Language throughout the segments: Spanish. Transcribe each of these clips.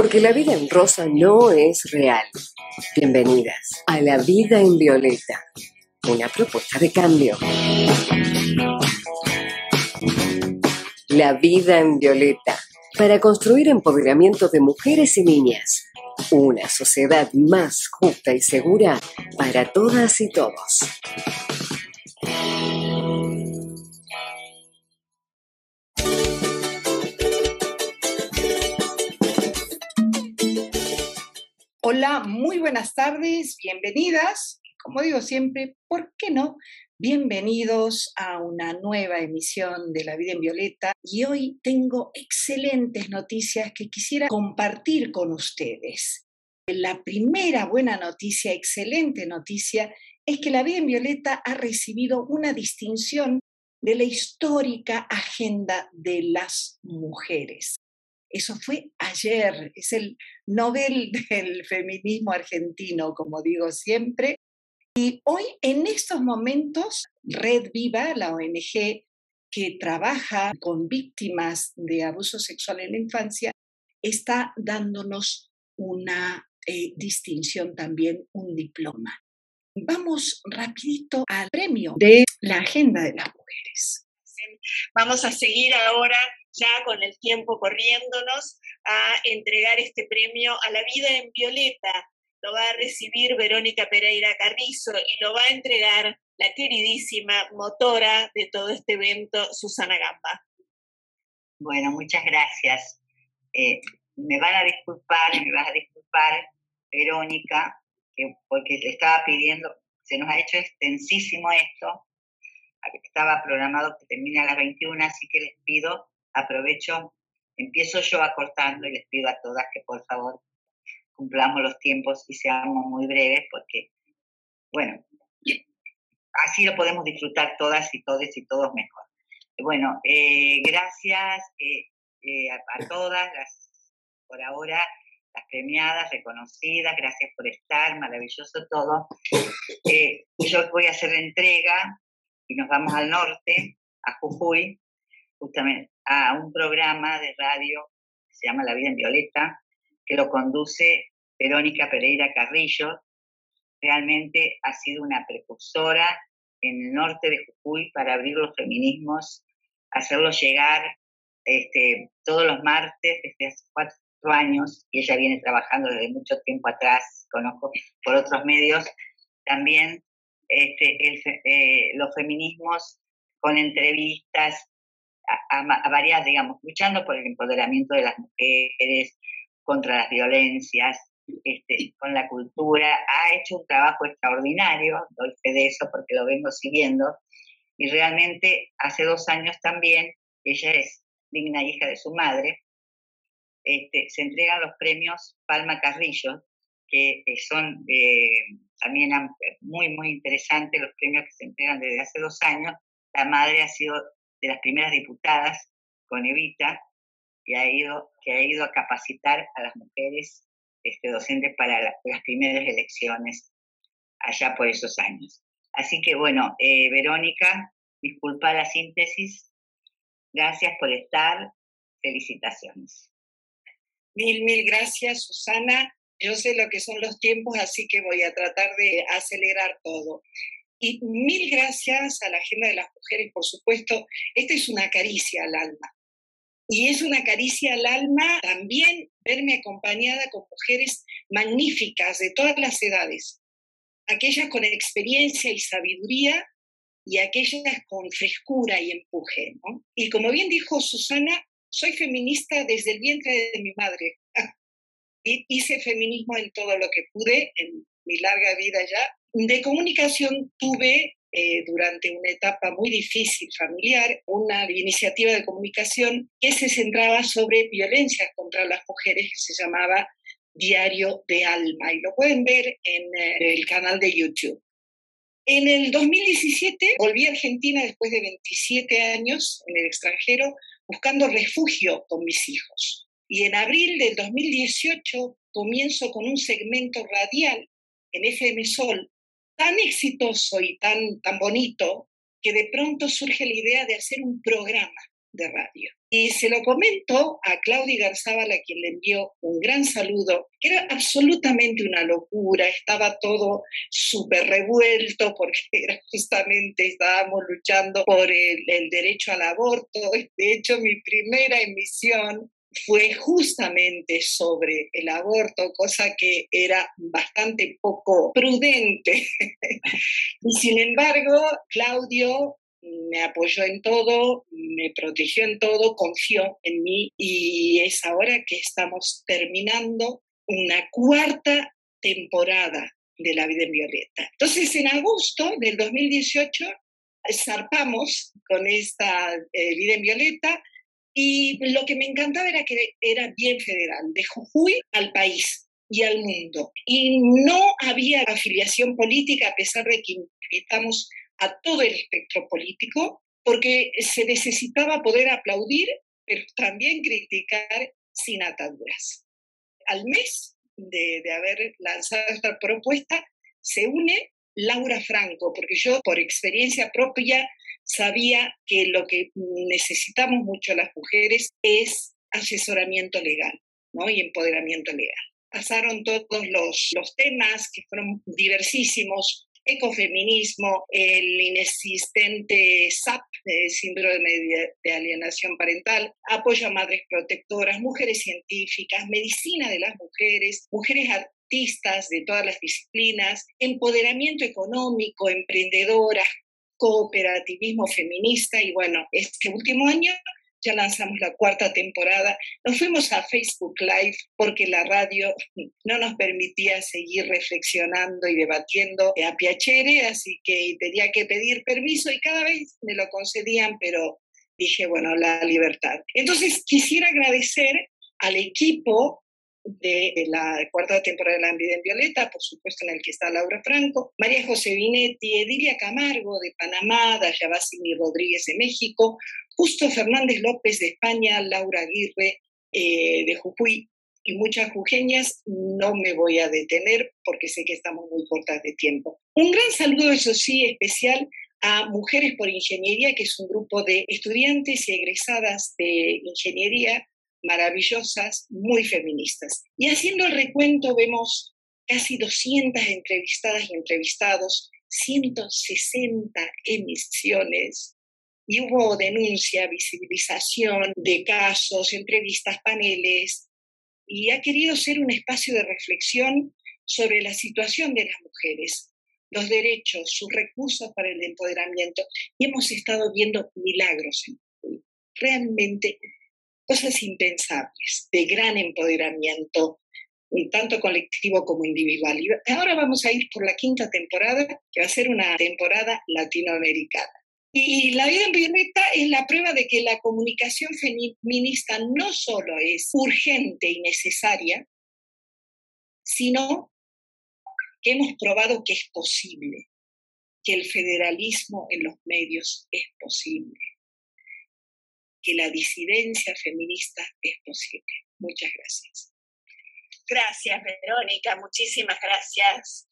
Porque la vida en rosa no es real. Bienvenidas a La Vida en Violeta, una propuesta de cambio. La Vida en Violeta, para construir empoderamiento de mujeres y niñas. Una sociedad más justa y segura para todas y todos. Hola, muy buenas tardes, bienvenidas. Como digo siempre, ¿por qué no? Bienvenidos a una nueva emisión de La Vida en Violeta. Y hoy tengo excelentes noticias que quisiera compartir con ustedes. La primera buena noticia, excelente noticia, es que La Vida en Violeta ha recibido una distinción de la histórica Agenda de las Mujeres. Eso fue ayer, es el Nobel del feminismo argentino, como digo siempre. Y hoy, en estos momentos, Red Viva, la ONG que trabaja con víctimas de abuso sexual en la infancia, está dándonos una distinción también, un diploma. Vamos rapidito al premio de la Agenda de las Mujeres. Vamos a seguir ahora, ya con el tiempo corriéndonos, a entregar este premio a La Vida en Violeta. Lo va a recibir Verónica Pereira Carrizo y lo va a entregar la queridísima motora de todo este evento, Susana Gamba. Bueno, muchas gracias. Me vas a disculpar, Verónica, porque le estaba pidiendo, se nos ha hecho extensísimo esto. Estaba programado que termine a las 21, así que les pido, empiezo yo acortando y les pido a todas que por favor cumplamos los tiempos y seamos muy breves porque, bueno, así lo podemos disfrutar todas y todos mejor. Bueno, gracias a todas por ahora, las premiadas, reconocidas, gracias por estar, maravilloso todo. Yo voy a hacer la entrega y nos vamos al norte, a Jujuy, justamente a un programa de radio que se llama La Vida en Violeta, que lo conduce Verónica Pereira Carrillo. Realmente ha sido una precursora en el norte de Jujuy para abrir los feminismos, hacerlos llegar todos los martes desde hace 4 años, y ella viene trabajando desde mucho tiempo atrás, conozco por otros medios, también los feminismos con entrevistas a varias, digamos, luchando por el empoderamiento de las mujeres, contra las violencias, con la cultura. Ha hecho un trabajo extraordinario, doy fe de eso porque lo vengo siguiendo, y realmente hace 2 años también, ella es digna hija de su madre, se entregan los premios Palma Carrillo, que son también muy, muy interesantes los premios que se entregan desde hace 2 años. La madre ha sido de las primeras diputadas con Evita, que ha ido a capacitar a las mujeres docentes para las primeras elecciones allá por esos años. Así que bueno, Verónica, disculpa la síntesis, gracias por estar, felicitaciones. Mil gracias, Susana. Yo sé lo que son los tiempos, así que voy a tratar de acelerar todo. Y mil gracias a la Agenda de las Mujeres, por supuesto. Esta es una caricia al alma. Y es una caricia al alma también verme acompañada con mujeres magníficas de todas las edades. Aquellas con experiencia y sabiduría y aquellas con frescura y empuje, ¿no? Y como bien dijo Susana, soy feminista desde el vientre de mi madre. Y hice feminismo en todo lo que pude, en mi larga vida ya. De comunicación tuve, durante una etapa muy difícil familiar, una iniciativa de comunicación que se centraba sobre violencia contra las mujeres, que se llamaba Diario de Alma, y lo pueden ver en el canal de YouTube. En el 2017 volví a Argentina después de 27 años en el extranjero, buscando refugio con mis hijos. Y en abril del 2018 comienzo con un segmento radial en FM Sol, tan exitoso y tan bonito, que de pronto surge la idea de hacer un programa de radio. Y se lo comento a Claudia Garzábal, a quien le envió un gran saludo, que era absolutamente una locura, estaba todo súper revuelto porque era justamente estábamos luchando por el derecho al aborto. De hecho, mi primera emisión fue justamente sobre el aborto, cosa que era bastante poco prudente. Y sin embargo, Claudio me apoyó en todo, me protegió en todo, confió en mí y es ahora que estamos terminando una cuarta temporada de La Vida en Violeta. Entonces, en agosto del 2018 zarpamos con esta Vida en Violeta y lo que me encantaba era que era bien federal, de Jujuy al país y al mundo. Y no había afiliación política, a pesar de que invitamos a todo el espectro político, porque se necesitaba poder aplaudir, pero también criticar sin ataduras. Al mes de haber lanzado esta propuesta, se une Laura Franco, porque yo por experiencia propia sabía que lo que necesitamos mucho las mujeres es asesoramiento legal, ¿no? Y empoderamiento legal. Pasaron todos los temas que fueron diversísimos: ecofeminismo, el inexistente SAP, síndrome de alienación parental, apoyo a madres protectoras, mujeres científicas, medicina de las mujeres, mujeres artistas de todas las disciplinas, empoderamiento económico, emprendedoras, cooperativismo feminista. Y bueno, este último año ya lanzamos la cuarta temporada. Nos fuimos a Facebook Live porque la radio no nos permitía seguir reflexionando y debatiendo a piacere, así que tenía que pedir permiso y cada vez me lo concedían, pero dije, bueno, la libertad. Entonces quisiera agradecer al equipo de la cuarta temporada de La Vida en Violeta, por supuesto en el que está Laura Franco, María José Vinetti, Edilia Camargo de Panamá, Dayabasimi Rodríguez de México, Justo Fernández López de España, Laura Aguirre de Jujuy y muchas jujeñas. No me voy a detener porque sé que estamos muy cortas de tiempo. Un gran saludo, eso sí, especial a Mujeres por Ingeniería, que es un grupo de estudiantes y egresadas de ingeniería maravillosas, muy feministas. Y haciendo el recuento vemos casi 200 entrevistadas y entrevistados, 160 emisiones, y hubo denuncia, visibilización de casos, entrevistas, paneles, y ha querido ser un espacio de reflexión sobre la situación de las mujeres, los derechos, sus recursos para el empoderamiento, y hemos estado viendo milagros, realmente cosas impensables, de gran empoderamiento, tanto colectivo como individual. Y ahora vamos a ir por la quinta temporada, que va a ser una temporada latinoamericana. Y La Vida en Violeta es la prueba de que la comunicación feminista no solo es urgente y necesaria, sino que hemos probado que es posible, que el federalismo en los medios es posible, que la disidencia feminista es posible. Muchas gracias. Gracias, Verónica, muchísimas gracias.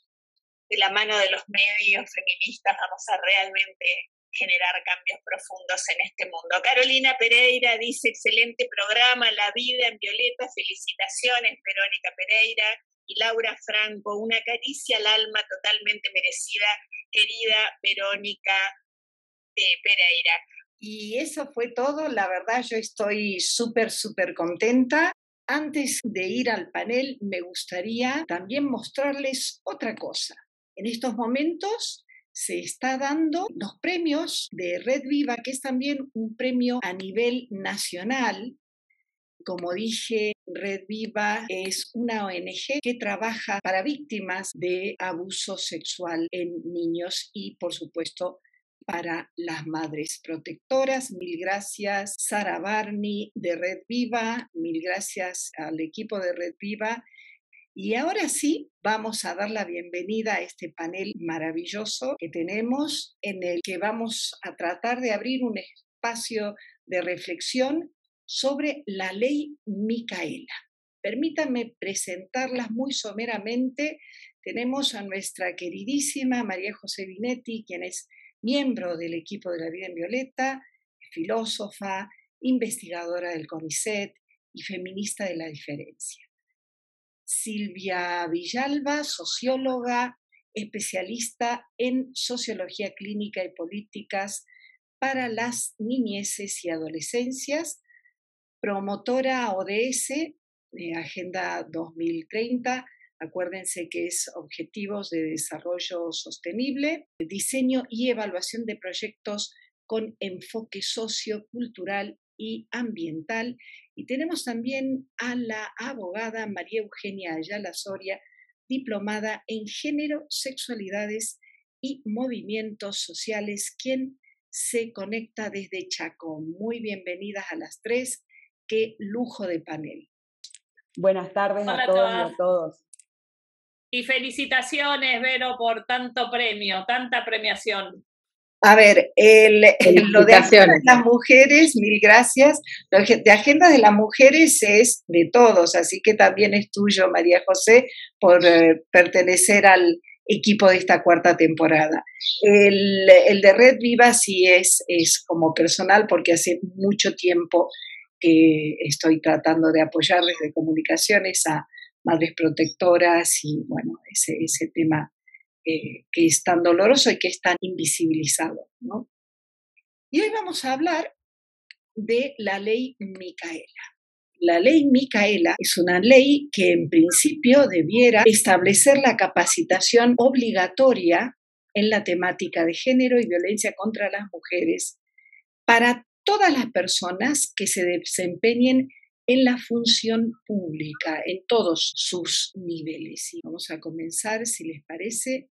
De la mano de los medios feministas vamos a realmente generar cambios profundos en este mundo. Carolina Pereira dice, excelente programa, La Vida en Violeta, felicitaciones, Verónica Pereira. Y Laura Franco, una caricia al alma totalmente merecida, querida Verónica Pereira. Y eso fue todo, la verdad yo estoy súper contenta. Antes de ir al panel me gustaría también mostrarles otra cosa. En estos momentos se está dando los premios de Red Viva, que es también un premio a nivel nacional. Como dije, Red Viva es una ONG que trabaja para víctimas de abuso sexual en niños y, por supuesto, para las madres protectoras. Mil gracias, Sara Barney de Red Viva, mil gracias al equipo de Red Viva. Y ahora sí, vamos a dar la bienvenida a este panel maravilloso que tenemos, en el que vamos a tratar de abrir un espacio de reflexión sobre la ley Micaela. Permítanme presentarlas muy someramente. Tenemos a nuestra queridísima María José Vinetti, quien es miembro del equipo de La Vida en Violeta, filósofa, investigadora del CONICET y feminista de la diferencia. Silvia Villalba, socióloga, especialista en sociología clínica y políticas para las niñeces y adolescencias, promotora ODS, Agenda 2030, acuérdense que es Objetivos de Desarrollo Sostenible, diseño y evaluación de proyectos con enfoque sociocultural y ambiental. Y tenemos también a la abogada María Eugenia Ayala Soria, diplomada en Género, Sexualidades y Movimientos Sociales, quien se conecta desde Chaco. Muy bienvenidas a las tres. Qué lujo de panel. Buenas tardes a todos y a todos. Y felicitaciones, Vero, por tanto premio, tanta premiación. A ver, lo de Agenda de las Mujeres, mil gracias. Lo de Agenda de las Mujeres es de todos, así que también es tuyo, María José, por pertenecer al equipo de esta cuarta temporada. El de Red Viva sí es como personal, porque hace mucho tiempo que estoy tratando de apoyar desde comunicaciones a madres protectoras y bueno, ese tema que es tan doloroso y que es tan invisibilizado, ¿no? Y hoy vamos a hablar de la ley Micaela. La ley Micaela es una ley que en principio debiera establecer la capacitación obligatoria en la temática de género y violencia contra las mujeres para todas las personas que se desempeñen en la función pública, en todos sus niveles. Y vamos a comenzar, si les parece,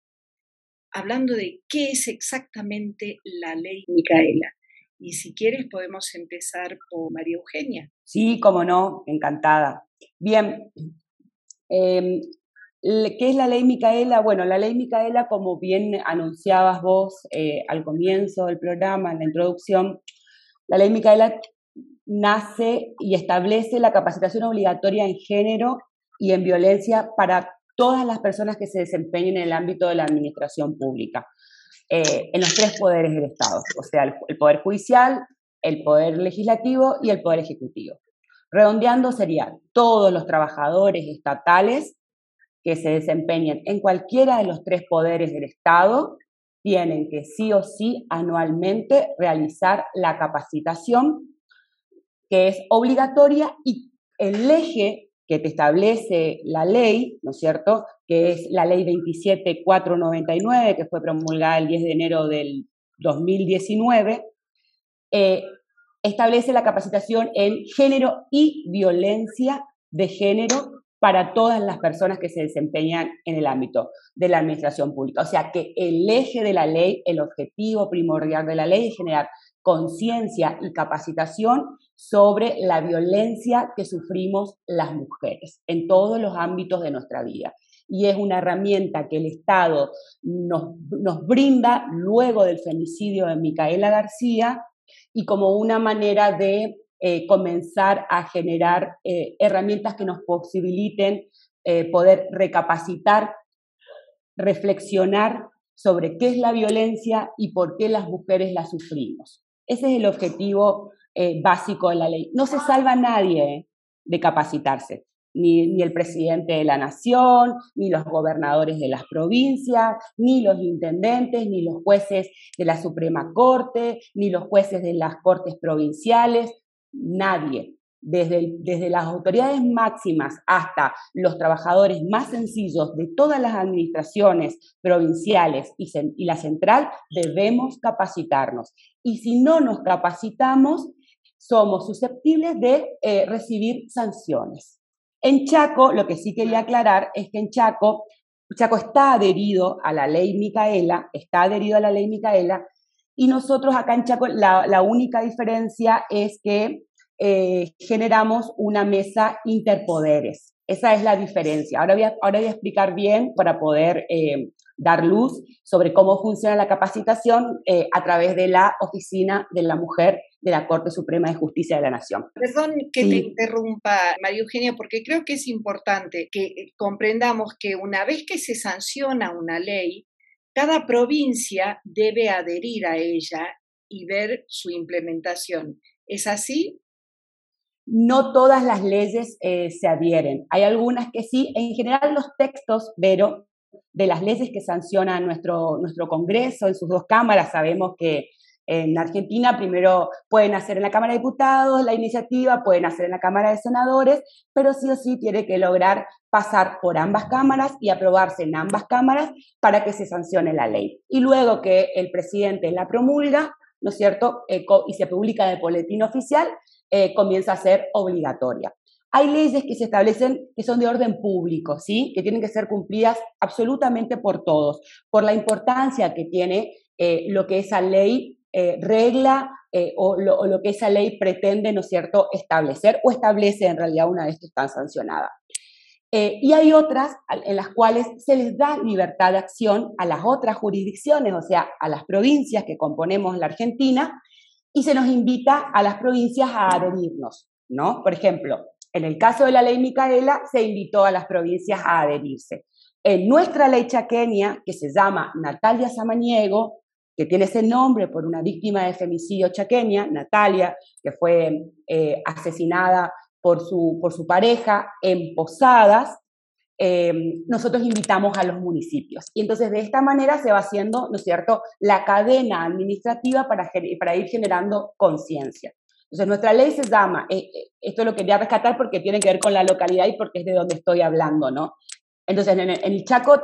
hablando de qué es exactamente la ley Micaela. Y si quieres podemos empezar por María Eugenia. Sí, cómo no, encantada. Bien, ¿qué es la ley Micaela? Bueno, la ley Micaela, como bien anunciabas vos al comienzo del programa, en la introducción, la ley Micaela nace y establece la capacitación obligatoria en género y en violencia para todas las personas que se desempeñen en el ámbito de la administración pública, en los tres poderes del Estado, o sea, el Poder Judicial, el Poder Legislativo y el Poder Ejecutivo. Redondeando sería todos los trabajadores estatales que se desempeñen en cualquiera de los tres poderes del Estado tienen que sí o sí anualmente realizar la capacitación que es obligatoria y el eje que te establece la ley, ¿no es cierto?, que es la ley 27499, que fue promulgada el 10 de enero del 2019, establece la capacitación en género y violencia de género para todas las personas que se desempeñan en el ámbito de la administración pública. O sea que el eje de la ley, el objetivo primordial de la ley es generar conciencia y capacitación sobre la violencia que sufrimos las mujeres en todos los ámbitos de nuestra vida. Y es una herramienta que el Estado nos brinda luego del femicidio de Micaela García y como una manera de comenzar a generar herramientas que nos posibiliten poder recapacitar, reflexionar sobre qué es la violencia y por qué las mujeres la sufrimos. Ese es el objetivo básico de la ley. No se salva nadie de capacitarse, ni el presidente de la nación, ni los gobernadores de las provincias, ni los intendentes, ni los jueces de la Suprema Corte, ni los jueces de las cortes provinciales, nadie. Desde las autoridades máximas hasta los trabajadores más sencillos de todas las administraciones provinciales y la central, debemos capacitarnos. Y si no nos capacitamos, somos susceptibles de recibir sanciones. En Chaco, lo que sí quería aclarar es que en Chaco está adherido a la ley Micaela, y nosotros acá en Chaco la única diferencia es que generamos una mesa interpoderes. Esa es la diferencia. Ahora voy a explicar bien para poder dar luz sobre cómo funciona la capacitación a través de la Oficina de la Mujer de la Corte Suprema de Justicia de la Nación. Perdón que te interrumpa, María Eugenia, porque creo que es importante que comprendamos que una vez que se sanciona una ley, cada provincia debe adherir a ella y ver su implementación. ¿Es así? No todas las leyes se adhieren. Hay algunas que sí. En general los textos, Vero, de las leyes que sanciona nuestro Congreso en sus dos cámaras, sabemos que en Argentina primero pueden hacer en la Cámara de Diputados la iniciativa, pueden hacer en la Cámara de Senadores, pero sí o sí tiene que lograr pasar por ambas cámaras y aprobarse en ambas cámaras para que se sancione la ley. Y luego que el presidente la promulga, ¿no es cierto?, y se publica en el boletín oficial, comienza a ser obligatoria. Hay leyes que se establecen que son de orden público, ¿sí?, que tienen que ser cumplidas absolutamente por todos, por la importancia que tiene lo que esa ley regla o lo que esa ley pretende, ¿no es cierto?, establecer o establece en realidad una vez que están sancionadas. Y hay otras en las cuales se les da libertad de acción a las otras jurisdicciones, o sea, a las provincias que componemos la Argentina, y se nos invita a las provincias a adherirnos, ¿no? Por ejemplo, en el caso de la ley Micaela, se invitó a las provincias a adherirse. En nuestra ley chaqueña, que se llama Natalia Samaniego, que tiene ese nombre por una víctima de femicidio chaqueña, Natalia, que fue asesinada por su pareja en Posadas, nosotros invitamos a los municipios. Y entonces de esta manera se va haciendo, ¿no es cierto?, la cadena administrativa para ir generando conciencia. Entonces nuestra ley se llama, esto lo quería rescatar porque tiene que ver con la localidad y porque es de donde estoy hablando, ¿no? Entonces en el Chaco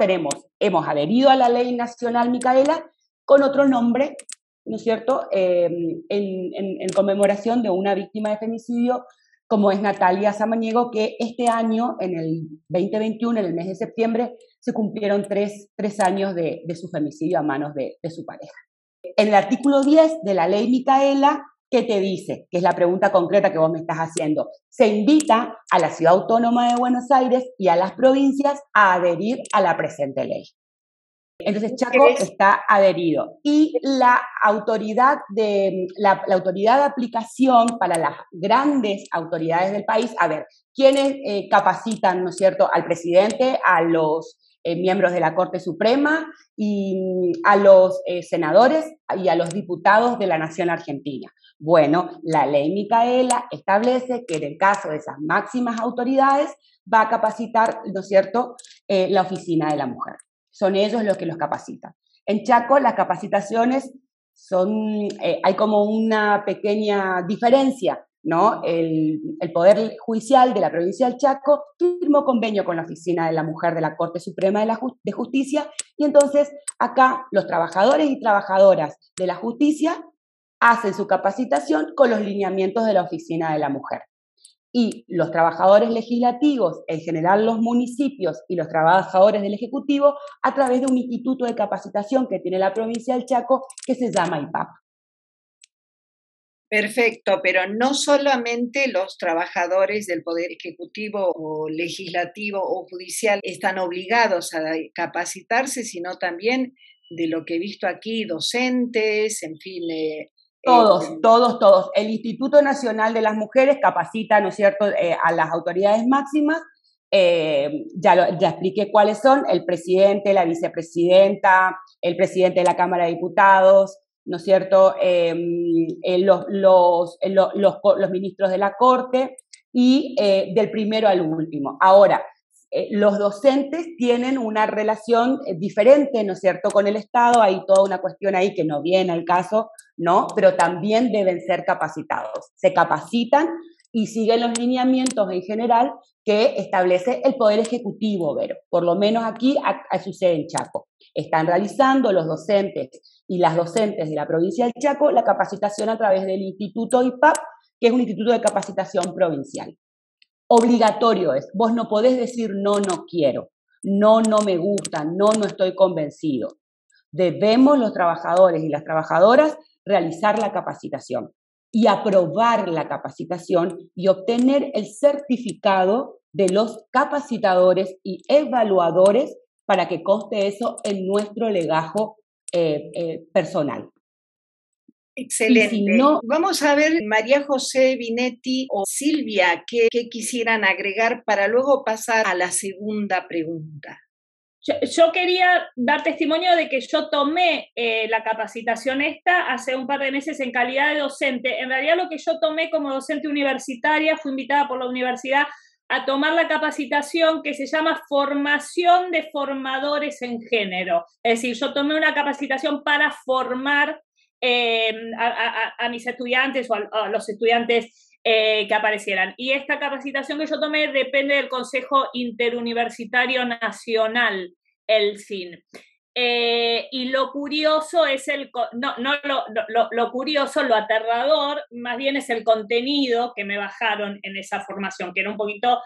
hemos adherido a la ley nacional Micaela con otro nombre, ¿no es cierto?, en conmemoración de una víctima de femicidio, como es Natalia Samaniego, que este año, en el 2021, en el mes de septiembre, se cumplieron tres años de su femicidio a manos de su pareja. En el artículo 10 de la ley Micaela, ¿qué te dice? Que es la pregunta concreta que vos me estás haciendo. Se invita a la Ciudad Autónoma de Buenos Aires y a las provincias a adherir a la presente ley. Entonces Chaco está adherido. Y la autoridad de aplicación para las grandes autoridades del país, a ver, ¿quiénes capacitan, ¿no es cierto?, al presidente, a los miembros de la Corte Suprema y a los senadores y a los diputados de la Nación Argentina? Bueno, la ley Micaela establece que en el caso de esas máximas autoridades va a capacitar, ¿no es cierto?, la Oficina de la Mujer. Son ellos los que los capacitan. En Chaco las capacitaciones hay como una pequeña diferencia, ¿no? El Poder Judicial de la provincia del Chaco firmó convenio con la Oficina de la Mujer de la Corte Suprema de Justicia, y entonces acá los trabajadores y trabajadoras de la justicia hacen su capacitación con los lineamientos de la Oficina de la Mujer. Y los trabajadores legislativos, en general los municipios y los trabajadores del Ejecutivo, a través de un instituto de capacitación que tiene la provincia del Chaco, que se llama IPAP. Perfecto, pero no solamente los trabajadores del Poder Ejecutivo o Legislativo o Judicial están obligados a capacitarse, sino también, de lo que he visto aquí, docentes, en fin. Todos. El Instituto Nacional de las Mujeres capacita, ¿no es cierto?, a las autoridades máximas. Ya expliqué cuáles son: el presidente, la vicepresidenta, el presidente de la Cámara de Diputados, ¿no es cierto?, los ministros de la Corte y del primero al último. Ahora, los docentes tienen una relación diferente, ¿no es cierto?, con el Estado. Hay toda una cuestión ahí que no viene al caso, ¿no?, pero también deben ser capacitados. Se capacitan y siguen los lineamientos en general que establece el Poder Ejecutivo, Vero. Por lo menos aquí sucede en Chaco. Están realizando los docentes y las docentes de la provincia del Chaco la capacitación a través del Instituto IPAP, que es un instituto de capacitación provincial. Obligatorio es. Vos no podés decir no quiero, no me gusta, no estoy convencido. Debemos los trabajadores y las trabajadoras realizar la capacitación y aprobar la capacitación y obtener el certificado de los capacitadores y evaluadores para que conste eso en nuestro legajo personal. Excelente. Si no, vamos a ver, María José Binetti o Silvia, ¿qué quisieran agregar para luego pasar a la segunda pregunta? Yo quería dar testimonio de que yo tomé la capacitación esta hace un par de meses en calidad de docente. En realidad lo que yo tomé como docente universitaria, fui invitada por la universidad a tomar la capacitación que se llama Formación de Formadores en Género. Es decir, yo tomé una capacitación para formar a mis estudiantes o a los estudiantes que aparecieran. Y esta capacitación que yo tomé depende del Consejo Interuniversitario Nacional, el CIN. Y lo curioso es lo curioso, lo aterrador, más bien es el contenido que me bajaron en esa formación, que era un poquito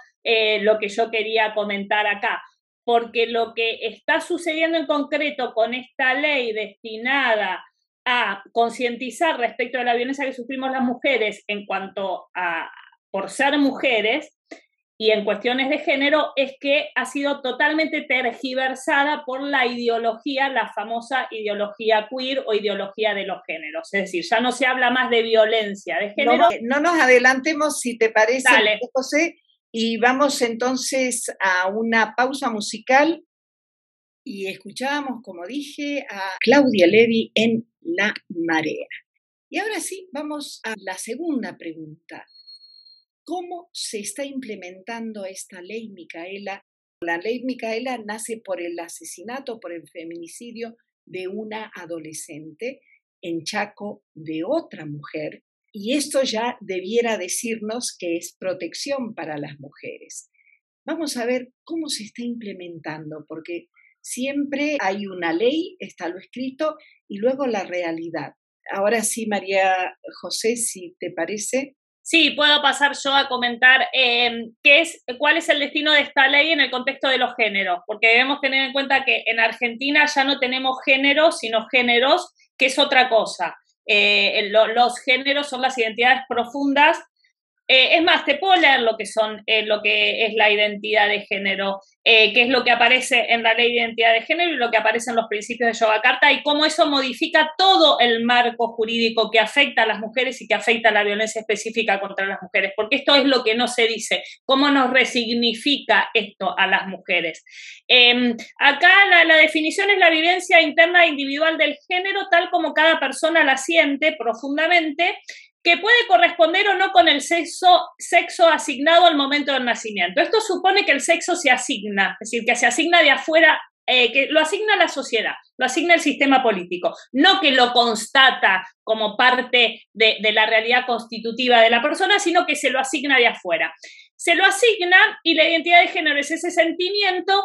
lo que yo quería comentar acá. Porque lo que está sucediendo en concreto con esta ley destinada a concientizar respecto de la violencia que sufrimos las mujeres en cuanto a por ser mujeres y en cuestiones de género es que ha sido totalmente tergiversada por la ideología, la famosa ideología queer o ideología de los géneros. Es decir, ya no se habla más de violencia de género. No nos adelantemos, si te parece, Dale. José, y vamos entonces a una pausa musical. Y escuchábamos, como dije, a Claudia Levy en La Marea. Y ahora sí, vamos a la segunda pregunta. ¿Cómo se está implementando esta ley Micaela? La ley Micaela nace por el asesinato, por el feminicidio de una adolescente en Chaco de otra mujer. Y esto ya debiera decirnos que es protección para las mujeres. Vamos a ver cómo se está implementando, porque siempre hay una ley, está lo escrito, y luego la realidad. Ahora sí, María José, si te parece. Sí, puedo pasar yo a comentar cuál es el destino de esta ley en el contexto de los géneros, porque debemos tener en cuenta que en Argentina ya no tenemos géneros, sino géneros, que es otra cosa. Los géneros son las identidades profundas. Es más, te puedo leer lo que es la identidad de género, que es lo que aparece en la ley de identidad de género y lo que aparece en los principios de Yogyakarta y cómo eso modifica todo el marco jurídico que afecta a las mujeres y que afecta a la violencia específica contra las mujeres, porque esto es lo que no se dice, cómo nos resignifica esto a las mujeres. Acá la definición es la vivencia interna e individual del género tal como cada persona la siente profundamente, que puede corresponder o no con el sexo asignado al momento del nacimiento. Esto supone que el sexo se asigna, es decir, que se asigna de afuera, que lo asigna la sociedad, lo asigna el sistema político, no que lo constata como parte de la realidad constitutiva de la persona, sino que se lo asigna de afuera. Se lo asigna y la identidad de género es ese sentimiento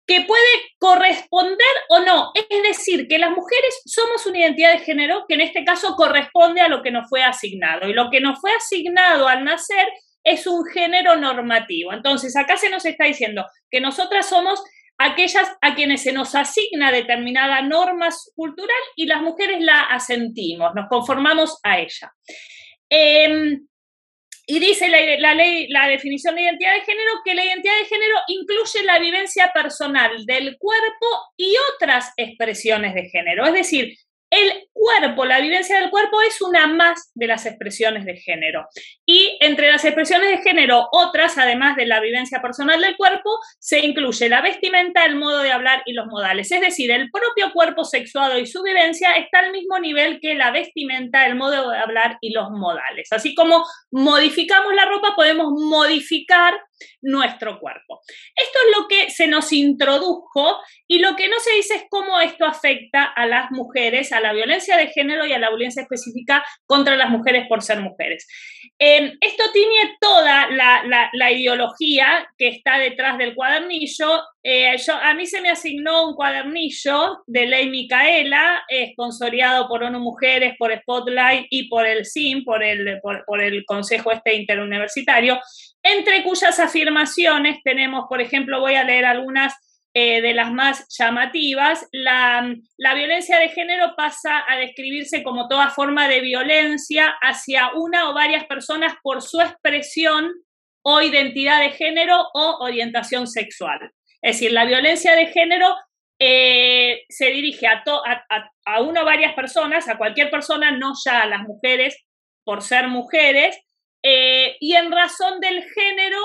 que puede corresponder o no. Es decir, que las mujeres somos una identidad de género que en este caso corresponde a lo que nos fue asignado. Y lo que nos fue asignado al nacer es un género normativo. Entonces, acá se nos está diciendo que nosotras somos aquellas a quienes se nos asigna determinada norma cultural y las mujeres la asentimos, nos conformamos a ella. Y dice la definición de identidad de género que la identidad de género incluye la vivencia personal del cuerpo y otras expresiones de género. Es decir, el cuerpo, la vivencia del cuerpo es una más de las expresiones de género. Y entre las expresiones de género, otras, además de la vivencia personal del cuerpo, se incluye la vestimenta, el modo de hablar y los modales. Es decir, el propio cuerpo sexuado y su vivencia está al mismo nivel que la vestimenta, el modo de hablar y los modales. Así como modificamos la ropa, podemos modificar nuestro cuerpo. Esto es lo que se nos introdujo y lo que no se dice es cómo esto afecta a las mujeres, a la violencia de género y a la violencia específica contra las mujeres por ser mujeres. Esto tiene toda la ideología que está detrás del cuadernillo. A mí se me asignó un cuadernillo de ley Micaela, esponsoriado por ONU Mujeres, por Spotlight y por el CIN, por el Consejo Interuniversitario, entre cuyas afirmaciones tenemos, por ejemplo, voy a leer algunas de las más llamativas. La violencia de género pasa a describirse como toda forma de violencia hacia una o varias personas por su expresión o identidad de género o orientación sexual. Es decir, la violencia de género se dirige a una o varias personas, a cualquier persona, no ya a las mujeres por ser mujeres, y en razón del género,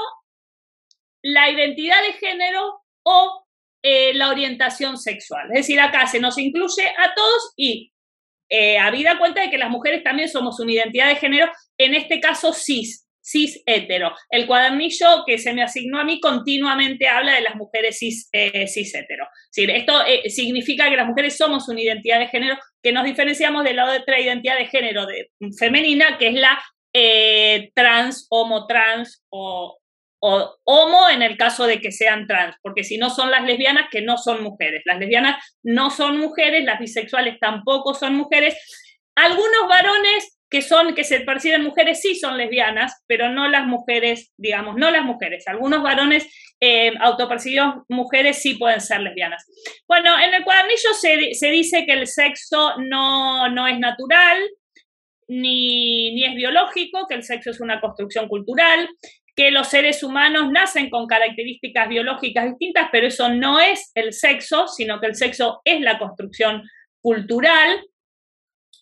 la identidad de género o la orientación sexual. Es decir, acá se nos incluye a todos y habida cuenta de que las mujeres también somos una identidad de género, en este caso cis hetero. El cuadernillo que se me asignó a mí continuamente habla de las mujeres cis hetero. Es decir, esto significa que las mujeres somos una identidad de género, que nos diferenciamos de la otra identidad de género femenina, que es la trans, homo trans o homo en el caso de que sean trans, porque si no son las lesbianas, que no son mujeres. Las lesbianas no son mujeres, las bisexuales tampoco son mujeres. Algunos varones que se perciben mujeres sí son lesbianas, pero no las mujeres, digamos, no las mujeres. Algunos varones autopercibidos mujeres sí pueden ser lesbianas. Bueno, en el cuadernillo se dice que el sexo no es natural, ni es biológico, que el sexo es una construcción cultural, que los seres humanos nacen con características biológicas distintas, pero eso no es el sexo, sino que el sexo es la construcción cultural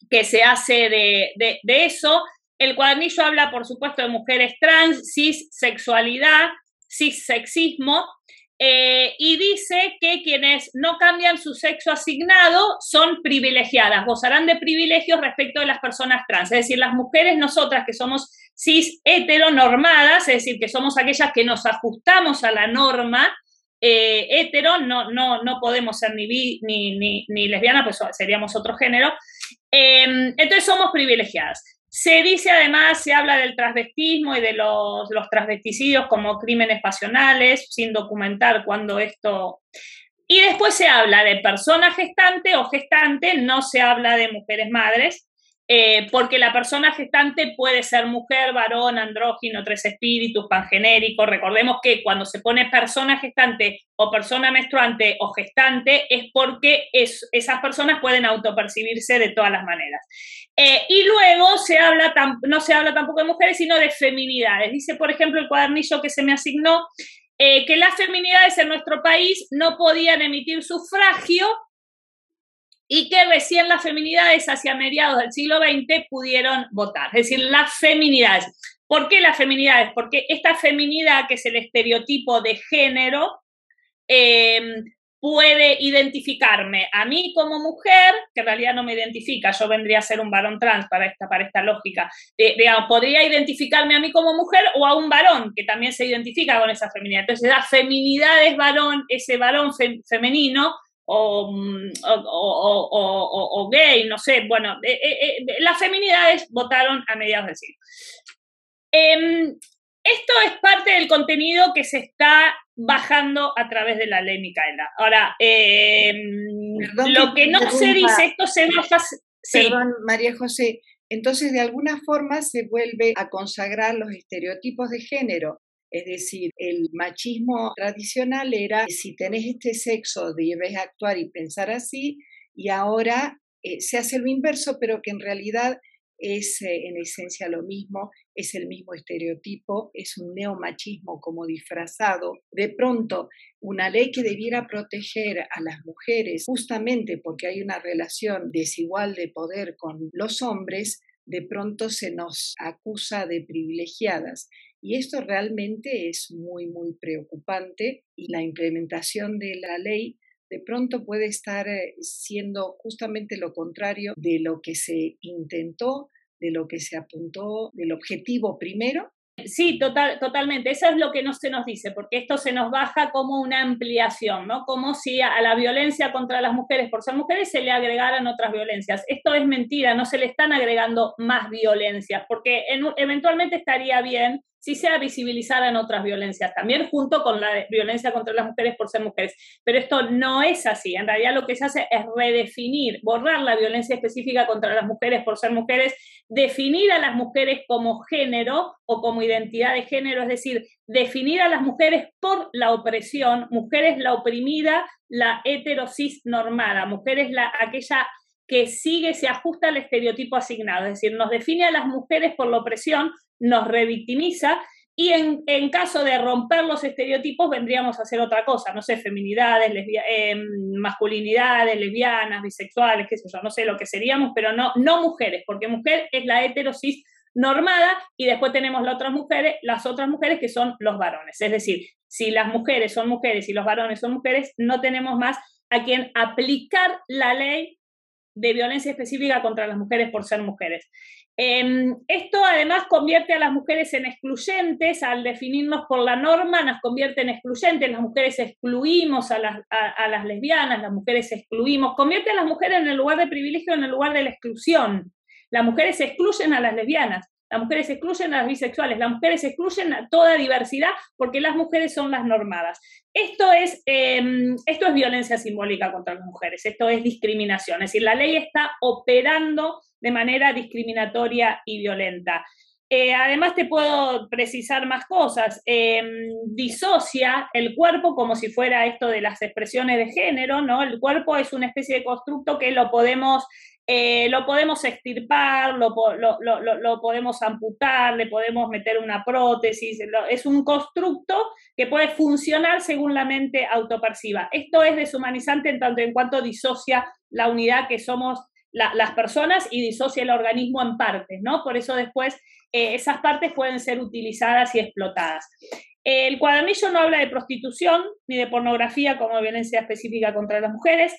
que se hace de eso. El cuadernillo habla, por supuesto, de mujeres trans, cissexualidad, cissexismo, y dice que quienes no cambian su sexo asignado son privilegiadas, gozarán de privilegios respecto de las personas trans. Es decir, las mujeres, nosotras que somos cis heteronormadas, es decir, que somos aquellas que nos ajustamos a la norma hetero, no podemos ser ni bi ni lesbiana, pues seríamos otro género. Entonces somos privilegiadas. Se dice además, se habla del transvestismo y de los transvesticidios como crímenes pasionales, sin documentar cuándo esto... Y después se habla de persona gestante o gestante, no se habla de mujeres madres, porque la persona gestante puede ser mujer, varón, andrógino, tres espíritus, pangenérico. Recordemos que cuando se pone persona gestante o persona menstruante o gestante es porque esas personas pueden autopercibirse de todas las maneras. Y luego no se habla tampoco de mujeres, sino de feminidades. Dice, por ejemplo, el cuadernillo que se me asignó, que las feminidades en nuestro país no podían emitir sufragio y que recién las feminidades hacia mediados del siglo XX pudieron votar. Es decir, las feminidades. ¿Por qué las feminidades? Porque esta feminidad, que es el estereotipo de género, puede identificarme a mí como mujer, que en realidad no me identifica, yo vendría a ser un varón trans para esta lógica, digamos, podría identificarme a mí como mujer o a un varón, que también se identifica con esa feminidad. Entonces, la feminidad es varón, ese varón femenino, o gay, no sé, bueno, las feminidades votaron a mediados del siglo. Esto es parte del contenido que se está bajando a través de la ley Micaela. Ahora, lo que no se dice, esto se baja... Perdón, María José, entonces de alguna forma se vuelve a consagrar los estereotipos de género. Es decir, el machismo tradicional era si tenés este sexo debes actuar y pensar así, y ahora se hace lo inverso, pero que en realidad es en esencia lo mismo, es el mismo estereotipo, es un neomachismo como disfrazado. De pronto, una ley que debiera proteger a las mujeres justamente porque hay una relación desigual de poder con los hombres, de pronto se nos acusa de privilegiadas. Y esto realmente es muy, muy preocupante, y la implementación de la ley de pronto puede estar siendo justamente lo contrario de lo que se intentó, de lo que se apuntó, del objetivo primero. Sí, totalmente. Eso es lo que no se nos dice, porque esto se nos baja como una ampliación, ¿no? Como si a la violencia contra las mujeres por ser mujeres se le agregaran otras violencias. Esto es mentira, no se le están agregando más violencias, porque eventualmente estaría bien si se visibilizaran otras violencias también, junto con la violencia contra las mujeres por ser mujeres. Pero esto no es así. En realidad lo que se hace es redefinir, borrar la violencia específica contra las mujeres por ser mujeres, definir a las mujeres como género o como identidad de género, es decir, definir a las mujeres por la opresión. Mujer es la oprimida, la heterosis normada. Mujer es aquella que se ajusta al estereotipo asignado, es decir, nos define a las mujeres por la opresión, nos revictimiza, y en caso de romper los estereotipos vendríamos a hacer otra cosa, no sé, feminidades, masculinidades, lesbianas, bisexuales, qué sé yo, no sé lo que seríamos, pero no mujeres, porque mujer es la heterosis normada, y después tenemos las otras mujeres que son los varones. Es decir, si las mujeres son mujeres y los varones son mujeres, no tenemos más a quien aplicar la ley de violencia específica contra las mujeres por ser mujeres. Esto además convierte a las mujeres en excluyentes. Al definirnos por la norma nos convierte en excluyentes. Las mujeres excluimos a las lesbianas, las mujeres excluimos, convierte a las mujeres en el lugar de privilegio, en el lugar de la exclusión. Las mujeres excluyen a las lesbianas, las mujeres excluyen a las bisexuales, las mujeres excluyen a toda diversidad porque las mujeres son las normadas. Esto es violencia simbólica contra las mujeres, esto es discriminación, es decir, la ley está operando de manera discriminatoria y violenta. Además te puedo precisar más cosas. Disocia el cuerpo como si fuera esto de las expresiones de género, ¿no? El cuerpo es una especie de constructo que lo podemos extirpar, lo podemos amputar, le podemos meter una prótesis, es un constructo que puede funcionar según la mente autoperciba. Esto es deshumanizante en tanto en cuanto disocia la unidad que somos las personas y disocia el organismo en partes, ¿no? Por eso después esas partes pueden ser utilizadas y explotadas. El cuadernillo no habla de prostitución ni de pornografía como violencia específica contra las mujeres.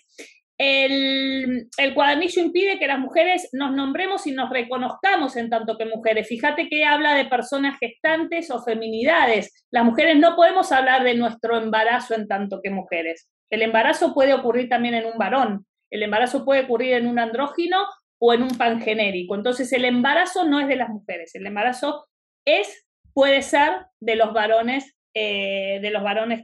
El cuadernillo impide que las mujeres nos nombremos y nos reconozcamos en tanto que mujeres. Fíjate que habla de personas gestantes o feminidades. Las mujeres no podemos hablar de nuestro embarazo en tanto que mujeres. El embarazo puede ocurrir también en un varón. El embarazo puede ocurrir en un andrógino o en un pangenérico. Entonces el embarazo no es de las mujeres. El embarazo puede ser de los varones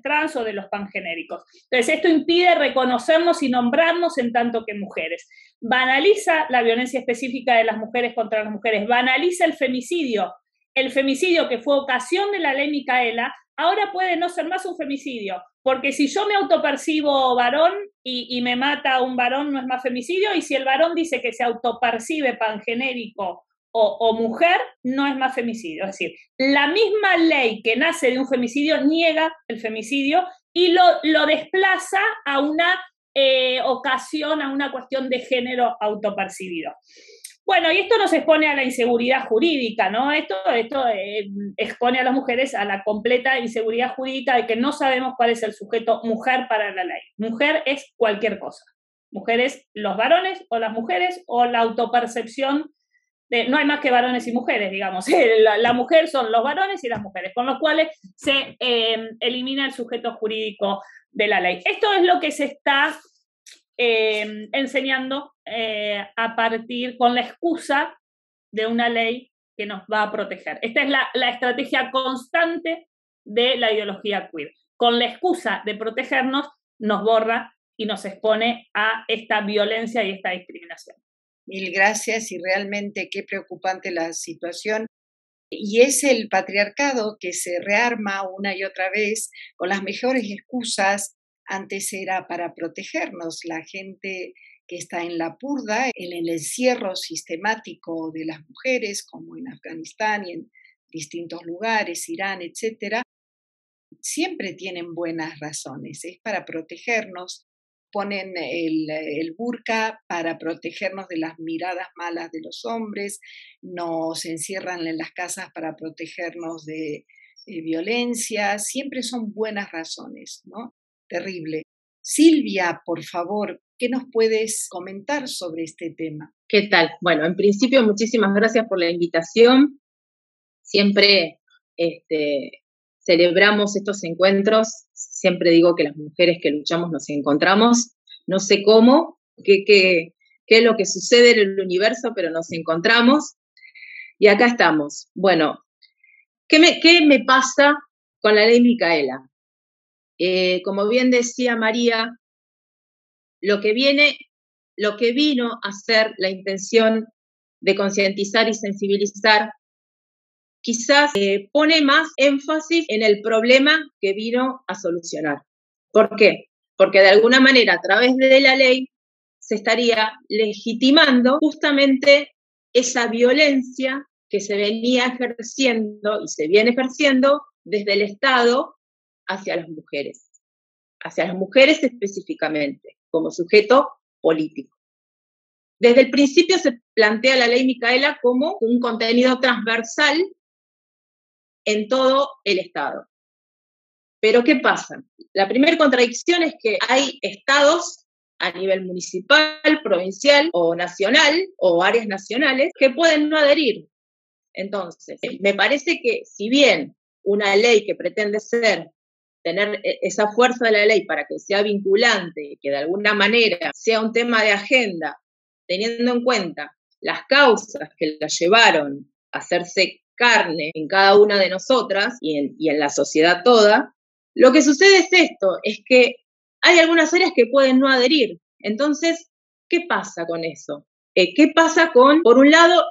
trans o de los pangenéricos. Entonces esto impide reconocernos y nombrarnos en tanto que mujeres. Banaliza la violencia específica de las mujeres contra las mujeres, banaliza el femicidio que fue ocasión de la ley Micaela, ahora puede no ser más un femicidio, porque si yo me autopercibo varón y me mata un varón no es más femicidio, y si el varón dice que se autopercibe pangenérico o mujer, no es más femicidio. Es decir, la misma ley que nace de un femicidio niega el femicidio y lo desplaza a una ocasión, a una cuestión de género autopercibido. Bueno, y esto nos expone a la inseguridad jurídica, ¿no? Esto expone a las mujeres a la completa inseguridad jurídica de que no sabemos cuál es el sujeto mujer para la ley. Mujer es cualquier cosa. Mujer es los varones o las mujeres o la autopercepción. No hay más que varones y mujeres, digamos. La mujer son los varones y las mujeres, con los cuales se elimina el sujeto jurídico de la ley. Esto es lo que se está enseñando con la excusa de una ley que nos va a proteger. Esta es la estrategia constante de la ideología queer. Con la excusa de protegernos, nos borra y nos expone a esta violencia y esta discriminación. Mil gracias, y realmente qué preocupante la situación. Y es el patriarcado que se rearma una y otra vez con las mejores excusas. Antes era para protegernos, la gente que está en la purga, en el encierro sistemático de las mujeres, como en Afganistán y en distintos lugares, Irán, etcétera, siempre tienen buenas razones, es para protegernos. Ponen el burka para protegernos de las miradas malas de los hombres, nos encierran en las casas para protegernos de violencia, siempre son buenas razones, ¿no? Terrible. Silvia, por favor, ¿qué nos puedes comentar sobre este tema? ¿Qué tal? Bueno, en principio, muchísimas gracias por la invitación. Siempre celebramos estos encuentros. Siempre digo que las mujeres que luchamos nos encontramos. No sé cómo, qué es lo que sucede en el universo, pero nos encontramos. Y acá estamos. Bueno, ¿qué me pasa con la ley Micaela? Como bien decía María, lo que vino a ser la intención de concientizar y sensibilizar, quizás pone más énfasis en el problema que vino a solucionar. ¿Por qué? Porque de alguna manera a través de la ley se estaría legitimando justamente esa violencia que se venía ejerciendo y se viene ejerciendo desde el Estado hacia las mujeres específicamente, como sujeto político. Desde el principio se plantea la ley Micaela como un contenido transversal en todo el Estado. Pero ¿qué pasa? La primera contradicción es que hay estados a nivel municipal, provincial o nacional, o áreas nacionales, que pueden no adherir. Entonces, me parece que si bien una ley que pretende tener esa fuerza de la ley para que sea vinculante, que de alguna manera sea un tema de agenda, teniendo en cuenta las causas que la llevaron a hacerse carne en cada una de nosotras y en la sociedad toda, lo que sucede es esto, es que hay algunas áreas que pueden no adherir. Entonces, ¿qué pasa con eso? ¿Qué pasa con, por un lado,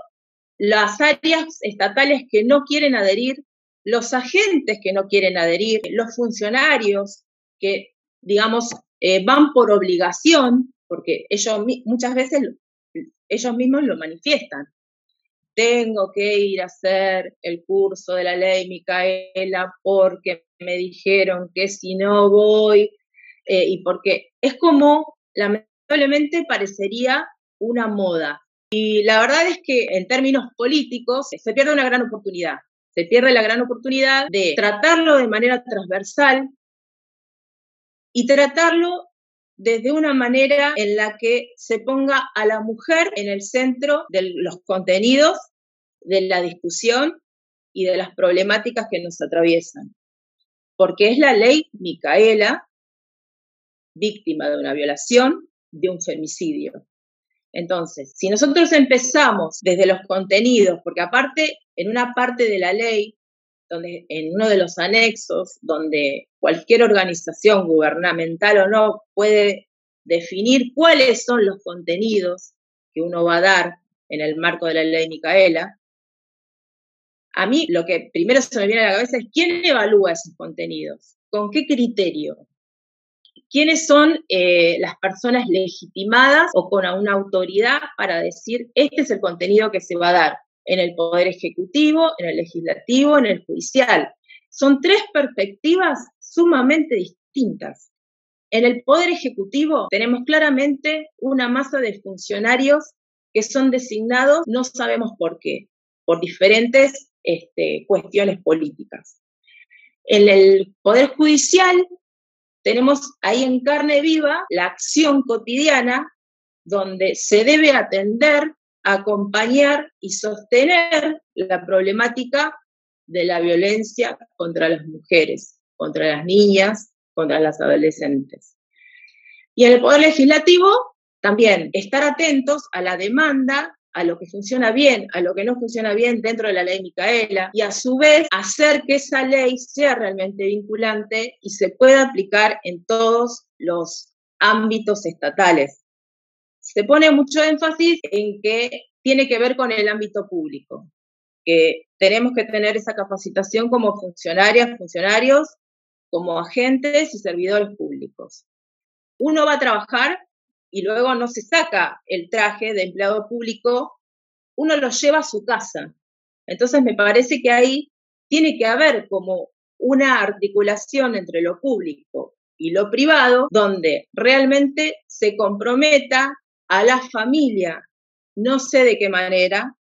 las áreas estatales que no quieren adherir, los agentes que no quieren adherir, los funcionarios que, digamos, van por obligación, porque ellos muchas veces ellos mismos lo manifiestan? Tengo que ir a hacer el curso de la ley Micaela porque me dijeron que si no voy, y porque es como, lamentablemente, parecería una moda. Y la verdad es que en términos políticos se pierde una gran oportunidad. Se pierde la gran oportunidad de tratarlo de manera transversal y tratarlo desde una manera en la que se ponga a la mujer en el centro de los contenidos, de la discusión y de las problemáticas que nos atraviesan. Porque es la ley Micaela, víctima de una violación, de un femicidio. Entonces, si nosotros empezamos desde los contenidos, porque aparte, en una parte de la ley, donde en uno de los anexos, donde cualquier organización gubernamental o no puede definir cuáles son los contenidos que uno va a dar en el marco de la ley Micaela, a mí lo que primero se me viene a la cabeza es quién evalúa esos contenidos, con qué criterio. ¿Quiénes son las personas legitimadas o con una autoridad para decir este es el contenido que se va a dar en el Poder Ejecutivo, en el Legislativo, en el Judicial? Son tres perspectivas sumamente distintas. En el Poder Ejecutivo tenemos claramente una masa de funcionarios que son designados, no sabemos por qué, por diferentes cuestiones políticas. En el Poder Judicial tenemos ahí en carne viva la acción cotidiana donde se debe atender, acompañar y sostener la problemática de la violencia contra las mujeres, contra las niñas, contra las adolescentes. Y en el Poder Legislativo también estar atentos a la demanda, a lo que funciona bien, a lo que no funciona bien dentro de la ley Micaela, y a su vez hacer que esa ley sea realmente vinculante y se pueda aplicar en todos los ámbitos estatales. Se pone mucho énfasis en que tiene que ver con el ámbito público, que tenemos que tener esa capacitación como funcionarias, funcionarios, como agentes y servidores públicos. Uno va a trabajar y luego no se saca el traje de empleado público, uno lo lleva a su casa. Entonces me parece que ahí tiene que haber como una articulación entre lo público y lo privado, donde realmente se comprometa a la familia. No sé de qué manera,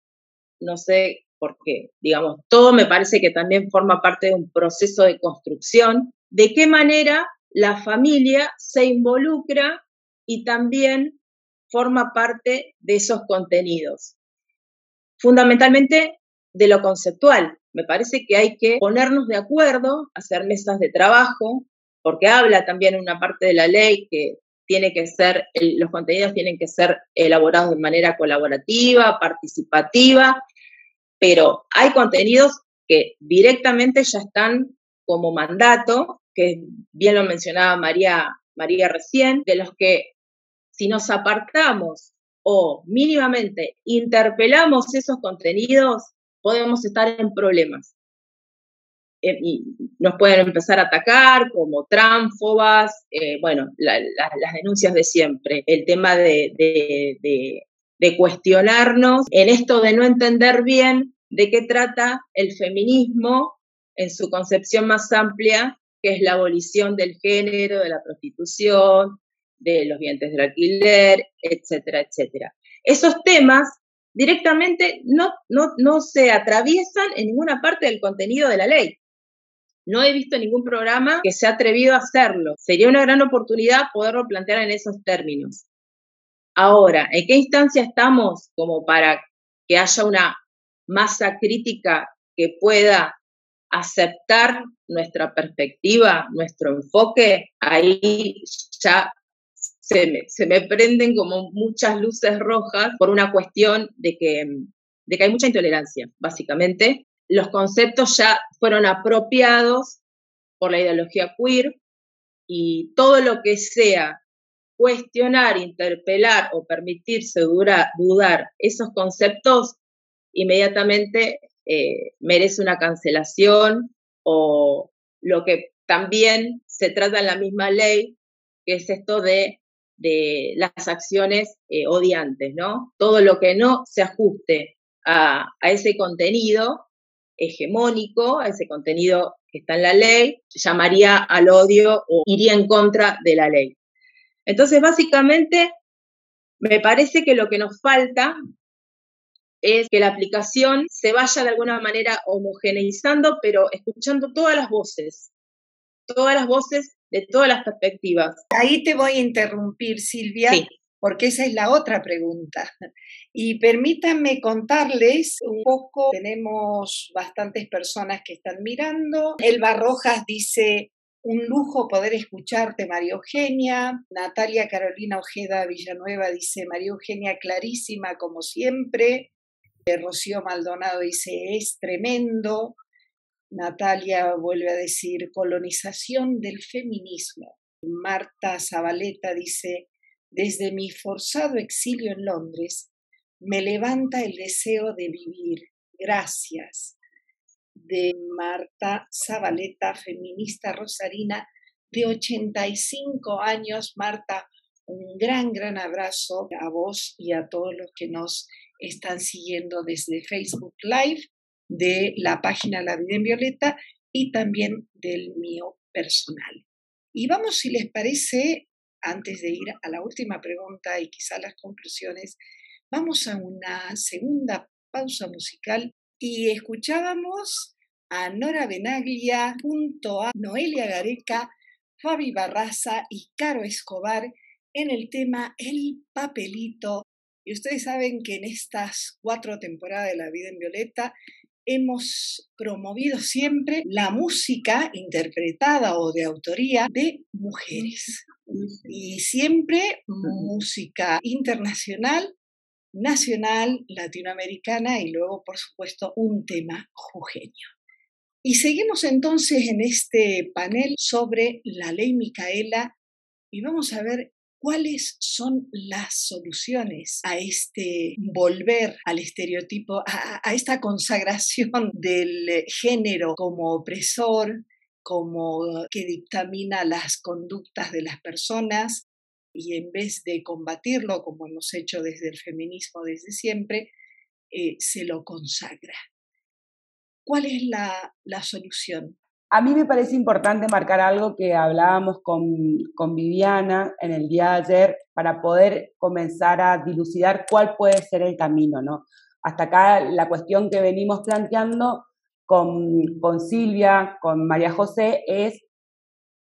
no sé por qué, digamos, todo me parece que también forma parte de un proceso de construcción, de qué manera la familia se involucra y también forma parte de esos contenidos. Fundamentalmente de lo conceptual. Me parece que hay que ponernos de acuerdo, hacer mesas de trabajo, porque habla también una parte de la ley que tiene que ser, los contenidos tienen que ser elaborados de manera colaborativa, participativa, pero hay contenidos que directamente ya están como mandato, que bien lo mencionaba María recién, de los que si nos apartamos o mínimamente interpelamos esos contenidos, podemos estar en problemas. Y nos pueden empezar a atacar como tránfobas, las denuncias de siempre, el tema de cuestionarnos en esto de no entender bien de qué trata el feminismo en su concepción más amplia, que es la abolición del género, de la prostitución, de los vientres del alquiler, etcétera, etcétera. esos temas directamente no se atraviesan en ninguna parte del contenido de la ley. No he visto ningún programa que se ha atrevido a hacerlo. Sería una gran oportunidad poderlo plantear en esos términos. Ahora, ¿en qué instancia estamos como para que haya una masa crítica que pueda aceptar nuestra perspectiva, nuestro enfoque? Ahí ya se me prenden como muchas luces rojas por una cuestión de que hay mucha intolerancia, básicamente. Los conceptos ya fueron apropiados por la ideología queer y todo lo que sea cuestionar, interpelar o permitirse dudar esos conceptos inmediatamente merece una cancelación, o lo que también se trata en la misma ley, que es esto de las acciones odiantes, ¿no? Todo lo que no se ajuste a ese contenido hegemónico, a ese contenido que está en la ley, llamaría al odio o iría en contra de la ley. Entonces, básicamente, me parece que lo que nos falta es que la aplicación se vaya de alguna manera homogeneizando, pero escuchando todas las voces de todas las perspectivas. Ahí te voy a interrumpir, Silvia, sí, porque esa es la otra pregunta. Y permítanme contarles un poco, tenemos bastantes personas que están mirando. Elba Rojas dice: un lujo poder escucharte, María Eugenia. Natalia Carolina Ojeda Villanueva dice: María Eugenia, clarísima como siempre. Rocío Maldonado dice: es tremendo. Natalia vuelve a decir: colonización del feminismo. Marta Zabaleta dice: desde mi forzado exilio en Londres, me levanta el deseo de vivir. Gracias. De Marta Zabaleta, feminista rosarina de 85 años. Marta, un gran abrazo a vos y a todos los que nos están siguiendo desde Facebook Live, de la página La Vida en Violeta y también del mío personal. Y vamos, si les parece, antes de ir a la última pregunta y quizá las conclusiones, vamos a una segunda pausa musical y escuchábamos a Nora Benaglia junto a Noelia Gareca, Fabi Barraza y Caro Escobar en el tema El Papelito. Y ustedes saben que en estas 4 temporadas de La Vida en Violeta hemos promovido siempre la música interpretada o de autoría de mujeres. Y siempre música internacional, nacional, latinoamericana y luego, por supuesto, un tema jujeño. Y seguimos entonces en este panel sobre la ley Micaela y vamos a ver cuáles son las soluciones a este volver al estereotipo, a esta consagración del género como opresor, como que dictamina las conductas de las personas y en vez de combatirlo, como hemos hecho desde el feminismo desde siempre, se lo consagra. ¿Cuál es la solución? A mí me parece importante marcar algo que hablábamos con Viviana en el día de ayer para poder comenzar a dilucidar cuál puede ser el camino, ¿no? Hasta acá la cuestión que venimos planteando con Silvia, con María José, es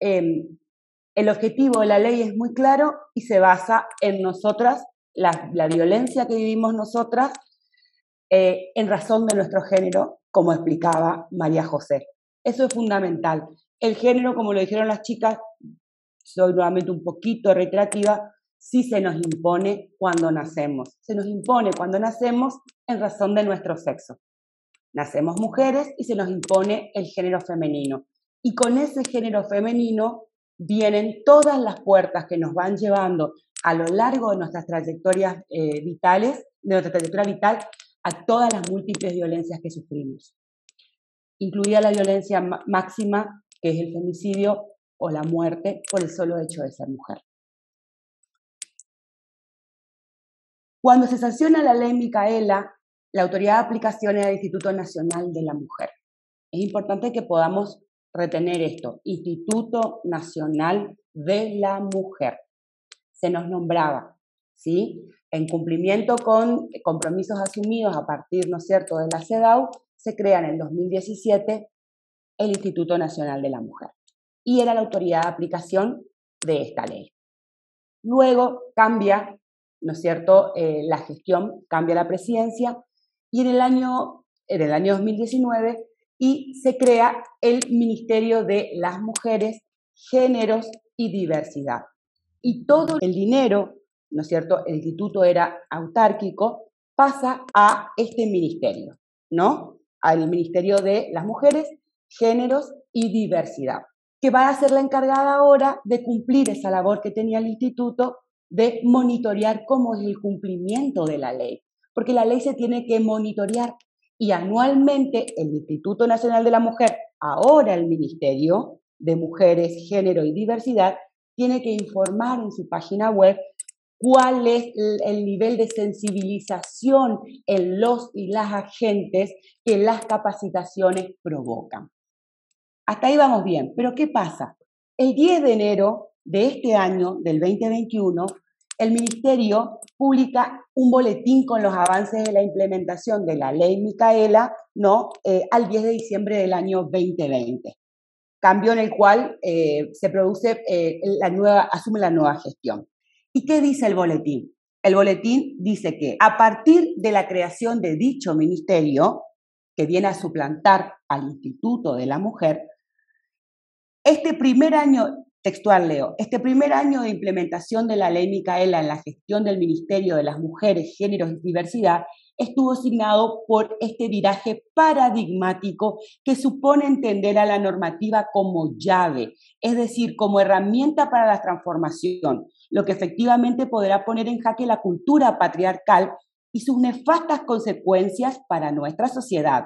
el objetivo de la ley es muy claro y se basa en nosotras, la violencia que vivimos nosotras, en razón de nuestro género, como explicaba María José. Eso es fundamental. El género, como lo dijeron las chicas, soy nuevamente un poquito reiterativa, sí se nos impone cuando nacemos. Se nos impone cuando nacemos en razón de nuestro sexo. Nacemos mujeres y se nos impone el género femenino. Y con ese género femenino vienen todas las puertas que nos van llevando a lo largo de nuestras trayectorias vitales, de nuestra trayectoria vital, a todas las múltiples violencias que sufrimos, incluida la violencia máxima, que es el femicidio o la muerte por el solo hecho de ser mujer. Cuando se sanciona la ley Micaela, la autoridad de aplicación era el Instituto Nacional de la Mujer. Es importante que podamos retener esto, Instituto Nacional de la Mujer. Se nos nombraba, ¿sí? En cumplimiento con compromisos asumidos a partir, ¿no es cierto?, de la CEDAW, se crea en el 2017 el Instituto Nacional de la Mujer y era la autoridad de aplicación de esta ley. Luego cambia, ¿no es cierto?, la gestión, cambia la presidencia y en el año 2019 y se crea el Ministerio de las Mujeres, Géneros y Diversidad. Y todo el dinero, ¿no es cierto?, el instituto era autárquico, pasa a este ministerio, ¿no?, al Ministerio de las Mujeres, Géneros y Diversidad, que va a ser la encargada ahora de cumplir esa labor que tenía el instituto de monitorear cómo es el cumplimiento de la ley, porque la ley se tiene que monitorear y anualmente el Instituto Nacional de la Mujer, ahora el Ministerio de Mujeres, Género y Diversidad, tiene que informar en su página web cuál es el nivel de sensibilización en los y las agentes que las capacitaciones provocan. Hasta ahí vamos bien, pero ¿qué pasa? El 10 de enero de este año, del 2021, el Ministerio publica un boletín con los avances de la implementación de la Ley Micaela, ¿no?, al 10 de diciembre del año 2020. Cambio en el cual se produce asume la nueva gestión. ¿Y qué dice el boletín? El boletín dice que a partir de la creación de dicho ministerio, que viene a suplantar al Instituto de la Mujer, este primer año, textual leo, este primer año de implementación de la Ley Micaela en la gestión del Ministerio de las Mujeres, Géneros y Diversidad estuvo signado por este viraje paradigmático que supone entender a la normativa como llave, es decir, como herramienta para la transformación, lo que efectivamente podrá poner en jaque la cultura patriarcal y sus nefastas consecuencias para nuestra sociedad.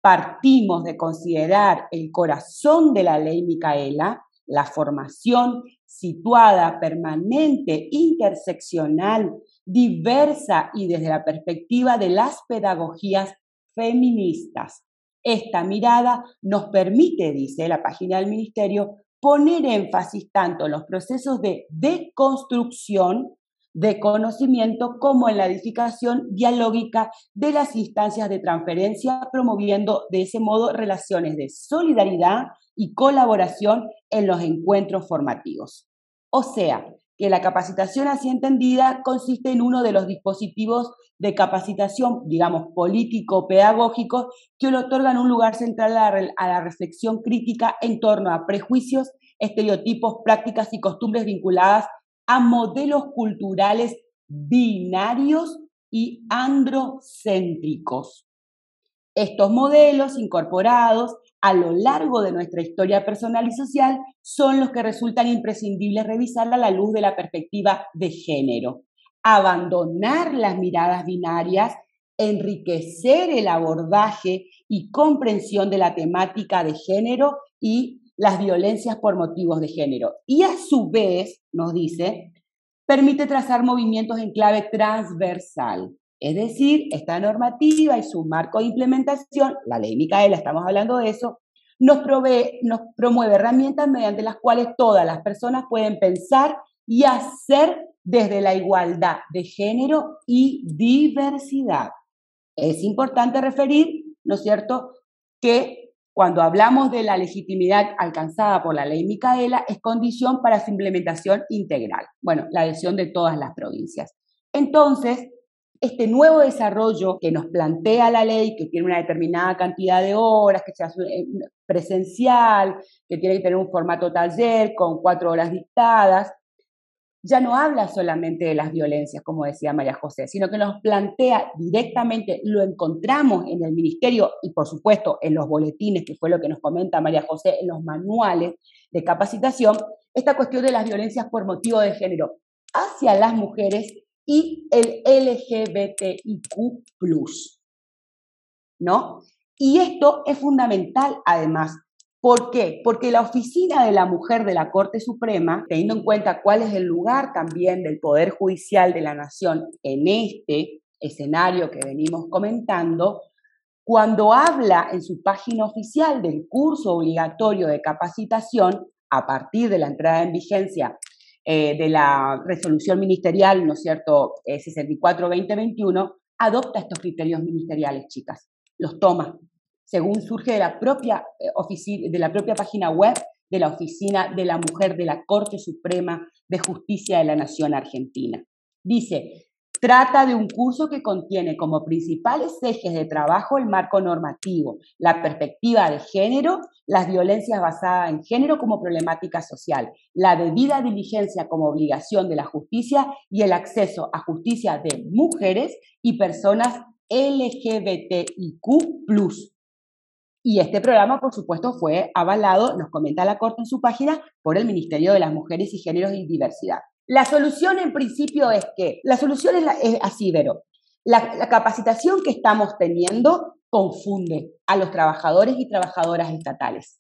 Partimos de considerar el corazón de la Ley Micaela, la formación situada, permanente, interseccional, diversa y desde la perspectiva de las pedagogías feministas. Esta mirada nos permite, dice la página del Ministerio, poner énfasis tanto en los procesos de deconstrucción de conocimiento como en la edificación dialógica de las instancias de transferencia, promoviendo de ese modo relaciones de solidaridad y colaboración en los encuentros formativos. O sea, que la capacitación así entendida consiste en uno de los dispositivos de capacitación, digamos, político-pedagógico, que le otorgan un lugar central a la reflexión crítica en torno a prejuicios, estereotipos, prácticas y costumbres vinculadas a modelos culturales binarios y androcéntricos. Estos modelos incorporados a lo largo de nuestra historia personal y social son los que resultan imprescindibles revisar a la luz de la perspectiva de género. Abandonar las miradas binarias, enriquecer el abordaje y comprensión de la temática de género y las violencias por motivos de género. Y a su vez, nos dice, permite trazar movimientos en clave transversal. Es decir, esta normativa y su marco de implementación, la Ley Micaela, estamos hablando de eso, nos promueve herramientas mediante las cuales todas las personas pueden pensar y hacer desde la igualdad de género y diversidad. Es importante referir, ¿no es cierto?, que cuando hablamos de la legitimidad alcanzada por la Ley Micaela es condición para su implementación integral. Bueno, la adhesión de todas las provincias. Entonces, este nuevo desarrollo que nos plantea la ley, que tiene una determinada cantidad de horas, que se hace presencial, que tiene que tener un formato taller con 4 horas dictadas, ya no habla solamente de las violencias, como decía María José, sino que nos plantea directamente, lo encontramos en el ministerio y por supuesto en los boletines, que fue lo que nos comenta María José, en los manuales de capacitación, esta cuestión de las violencias por motivo de género hacia las mujeres y el LGBTIQ+, ¿no? Y esto es fundamental además. ¿Por qué? Porque la Oficina de la Mujer de la Corte Suprema, teniendo en cuenta cuál es el lugar también del Poder Judicial de la Nación en este escenario que venimos comentando, cuando habla en su página oficial del curso obligatorio de capacitación, a partir de la entrada en vigencia de la resolución ministerial, ¿no es cierto?, 64-2021, adopta estos criterios ministeriales, chicas, los toma, según surge de la propia página web de la Oficina de la Mujer de la Corte Suprema de Justicia de la Nación Argentina. Dice, trata de un curso que contiene como principales ejes de trabajo el marco normativo, la perspectiva de género, las violencias basadas en género como problemática social, la debida diligencia como obligación de la justicia y el acceso a justicia de mujeres y personas LGBTIQ+. Y este programa, por supuesto, fue avalado, nos comenta la Corte en su página, por el Ministerio de las Mujeres y Géneros y Diversidad. La solución, en principio, es que, la solución es así, Vero. La capacitación que estamos teniendo confunde a los trabajadores y trabajadoras estatales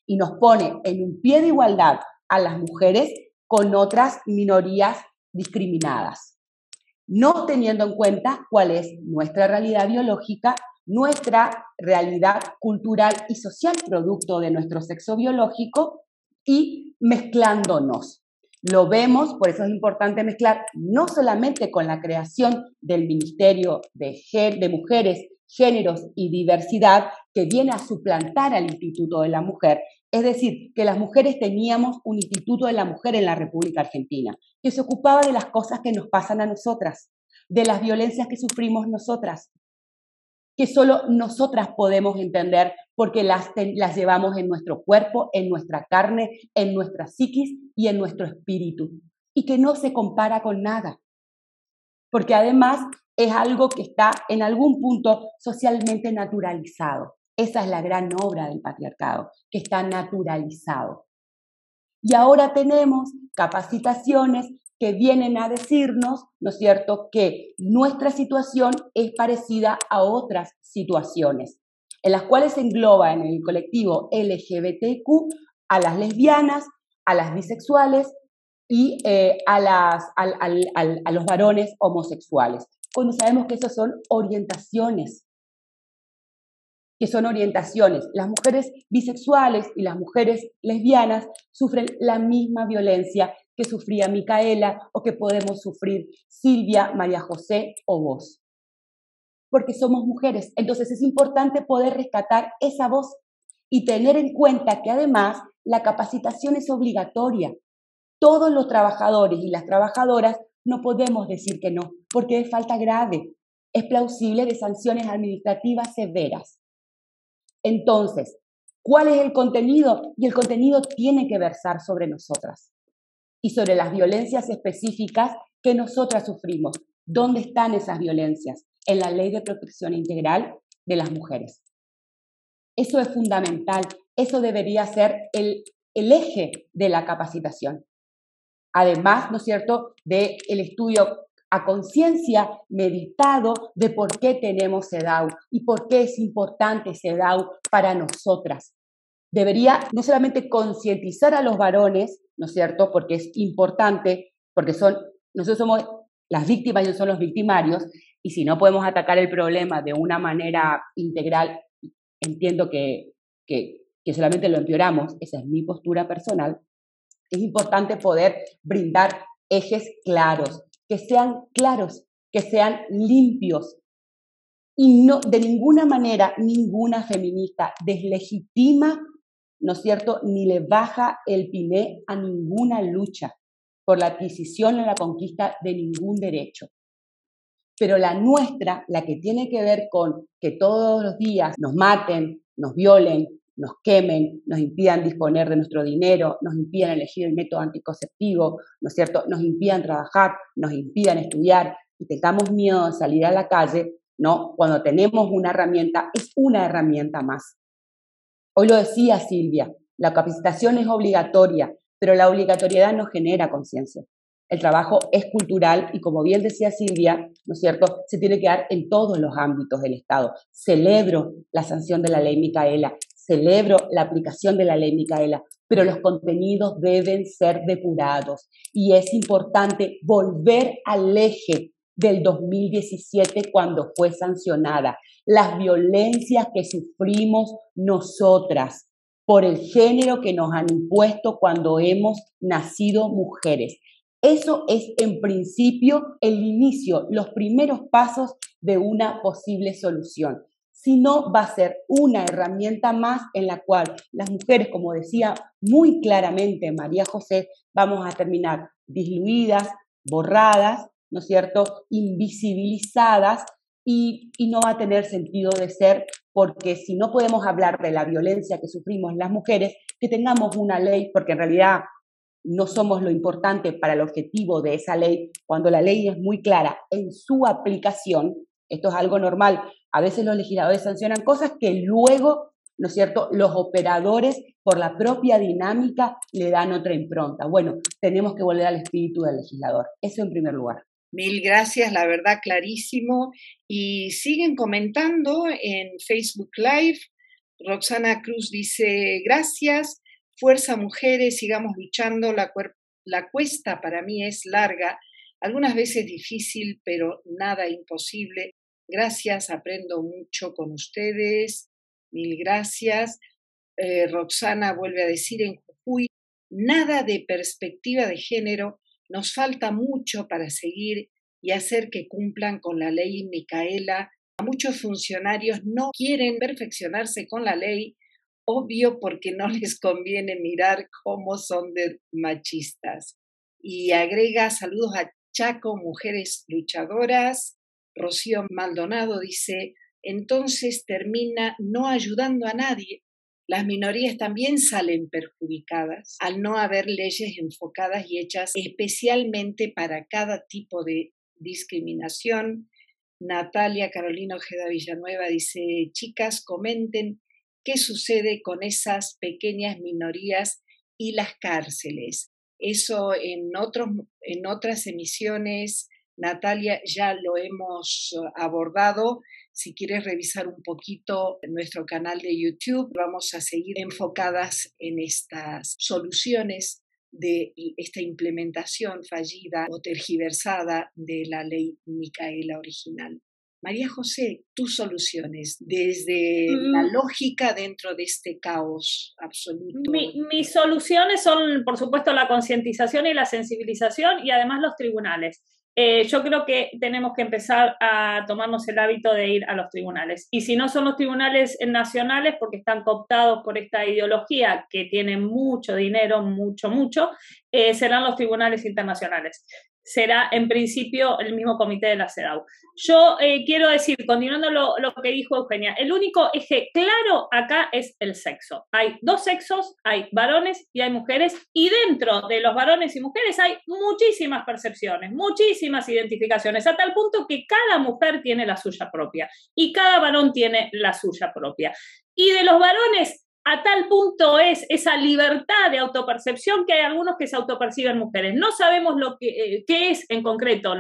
y nos pone en un pie de igualdad a las mujeres con otras minorías discriminadas, no teniendo en cuenta cuál es nuestra realidad biológica, nuestra realidad cultural y social producto de nuestro sexo biológico y mezclándonos. Lo vemos, por eso es importante mezclar no solamente con la creación del Ministerio de Mujeres, Géneros y Diversidad, que viene a suplantar al Instituto de la Mujer, es decir, que las mujeres teníamos un Instituto de la Mujer en la República Argentina, que se ocupaba de las cosas que nos pasan a nosotras, de las violencias que sufrimos nosotras, que solo nosotras podemos entender porque las llevamos en nuestro cuerpo, en nuestra carne, en nuestra psiquis y en nuestro espíritu, y que no se compara con nada, porque además es algo que está en algún punto socialmente naturalizado. Esa es la gran obra del patriarcado, que está naturalizado. Y ahora tenemos capacitaciones que vienen a decirnos, ¿no es cierto?, que nuestra situación es parecida a otras situaciones, en las cuales se engloba en el colectivo LGBTQ a las lesbianas, a las bisexuales y a los varones homosexuales, cuando sabemos que esas son orientaciones. Las mujeres bisexuales y las mujeres lesbianas sufren la misma violencia que sufría Micaela o que podemos sufrir Silvia, María José o vos. Porque somos mujeres. Entonces es importante poder rescatar esa voz y tener en cuenta que además la capacitación es obligatoria. Todos los trabajadores y las trabajadoras no podemos decir que no, porque es falta grave. Es plausible de sanciones administrativas severas. Entonces, ¿cuál es el contenido? Y el contenido tiene que versar sobre nosotras y sobre las violencias específicas que nosotras sufrimos. ¿Dónde están esas violencias? En la Ley de Protección Integral de las Mujeres. Eso es fundamental, eso debería ser el eje de la capacitación. Además, ¿no es cierto?, del estudio a conciencia meditado de por qué tenemos CEDAW y por qué es importante CEDAW para nosotras. Debería no solamente concientizar a los varones, ¿no es cierto?, porque es importante, porque nosotros somos las víctimas y ellos son los victimarios, y si no podemos atacar el problema de una manera integral, entiendo que solamente lo empeoramos, esa es mi postura personal, es importante poder brindar ejes claros, que sean limpios, y no, de ninguna manera, ninguna feminista deslegitima, ¿no es cierto?, ni le baja el piné a ninguna lucha por la adquisición o la conquista de ningún derecho. Pero la nuestra, la que tiene que ver con que todos los días nos maten, nos violen, nos quemen, nos impidan disponer de nuestro dinero, nos impidan elegir el método anticonceptivo, ¿no es cierto?, nos impidan trabajar, nos impidan estudiar y tengamos miedo de salir a la calle, ¿no? Cuando tenemos una herramienta, es una herramienta más. Hoy lo decía Silvia, la capacitación es obligatoria, pero la obligatoriedad no genera conciencia. El trabajo es cultural y, como bien decía Silvia, ¿no es cierto?, se tiene que dar en todos los ámbitos del Estado. Celebro la sanción de la ley Micaela, celebro la aplicación de la ley Micaela, pero los contenidos deben ser depurados y es importante volver al eje del 2017 cuando fue sancionada. Las violencias que sufrimos nosotras, por el género que nos han impuesto cuando hemos nacido mujeres. Eso es en principio el inicio, los primeros pasos de una posible solución. Si no, va a ser una herramienta más en la cual las mujeres, como decía muy claramente María José, vamos a terminar diluidas, borradas, ¿no es cierto?, invisibilizadas, y no va a tener sentido de ser, porque si no podemos hablar de la violencia que sufrimos las mujeres, que tengamos una ley, porque en realidad no somos lo importante para el objetivo de esa ley, cuando la ley es muy clara en su aplicación. Esto es algo normal. A veces los legisladores sancionan cosas que luego, ¿no es cierto?, los operadores, por la propia dinámica, le dan otra impronta. Bueno, tenemos que volver al espíritu del legislador. Eso en primer lugar. Mil gracias, la verdad, clarísimo. Y siguen comentando en Facebook Live. Roxana Cruz dice, gracias, fuerza mujeres, sigamos luchando. La cuesta para mí es larga, algunas veces difícil, pero nada imposible. Gracias, aprendo mucho con ustedes. Mil gracias. Roxana vuelve a decir en Jujuy, nada de perspectiva de género. Nos falta mucho para seguir y hacer que cumplan con la ley Micaela. Muchos funcionarios no quieren perfeccionarse con la ley, obvio porque no les conviene mirar cómo son de machistas. Y agrega saludos a Chaco, mujeres luchadoras. Rocío Maldonado dice, entonces termina no ayudando a nadie. Las minorías también salen perjudicadas al no haber leyes enfocadas y hechas especialmente para cada tipo de discriminación. Natalia Carolina Ojeda Villanueva dice, chicas, comenten qué sucede con esas pequeñas minorías y las cárceles. Eso en otras emisiones, Natalia, ya lo hemos abordado. Si quieres revisar un poquito nuestro canal de YouTube, vamos a seguir enfocadas en estas soluciones de esta implementación fallida o tergiversada de la ley Micaela original. María José, tus soluciones desde la lógica dentro de este caos absoluto. Mis soluciones son, por supuesto, la concientización y la sensibilización y además los tribunales. Yo creo que tenemos que empezar a tomarnos el hábito de ir a los tribunales. Y si no son los tribunales nacionales, porque están cooptados por esta ideología que tiene mucho dinero, mucho, serán los tribunales internacionales. Será, en principio, el mismo comité de la CEDAW. Yo quiero decir, continuando lo que dijo Eugenia, el único eje claro acá es el sexo. Hay dos sexos, hay varones y hay mujeres, y dentro de los varones y mujeres hay muchísimas percepciones, muchísimas identificaciones, a tal punto que cada mujer tiene la suya propia y cada varón tiene la suya propia. Y de los varones, a tal punto es esa libertad de autopercepción que hay algunos que se autoperciben mujeres. No sabemos qué es en concreto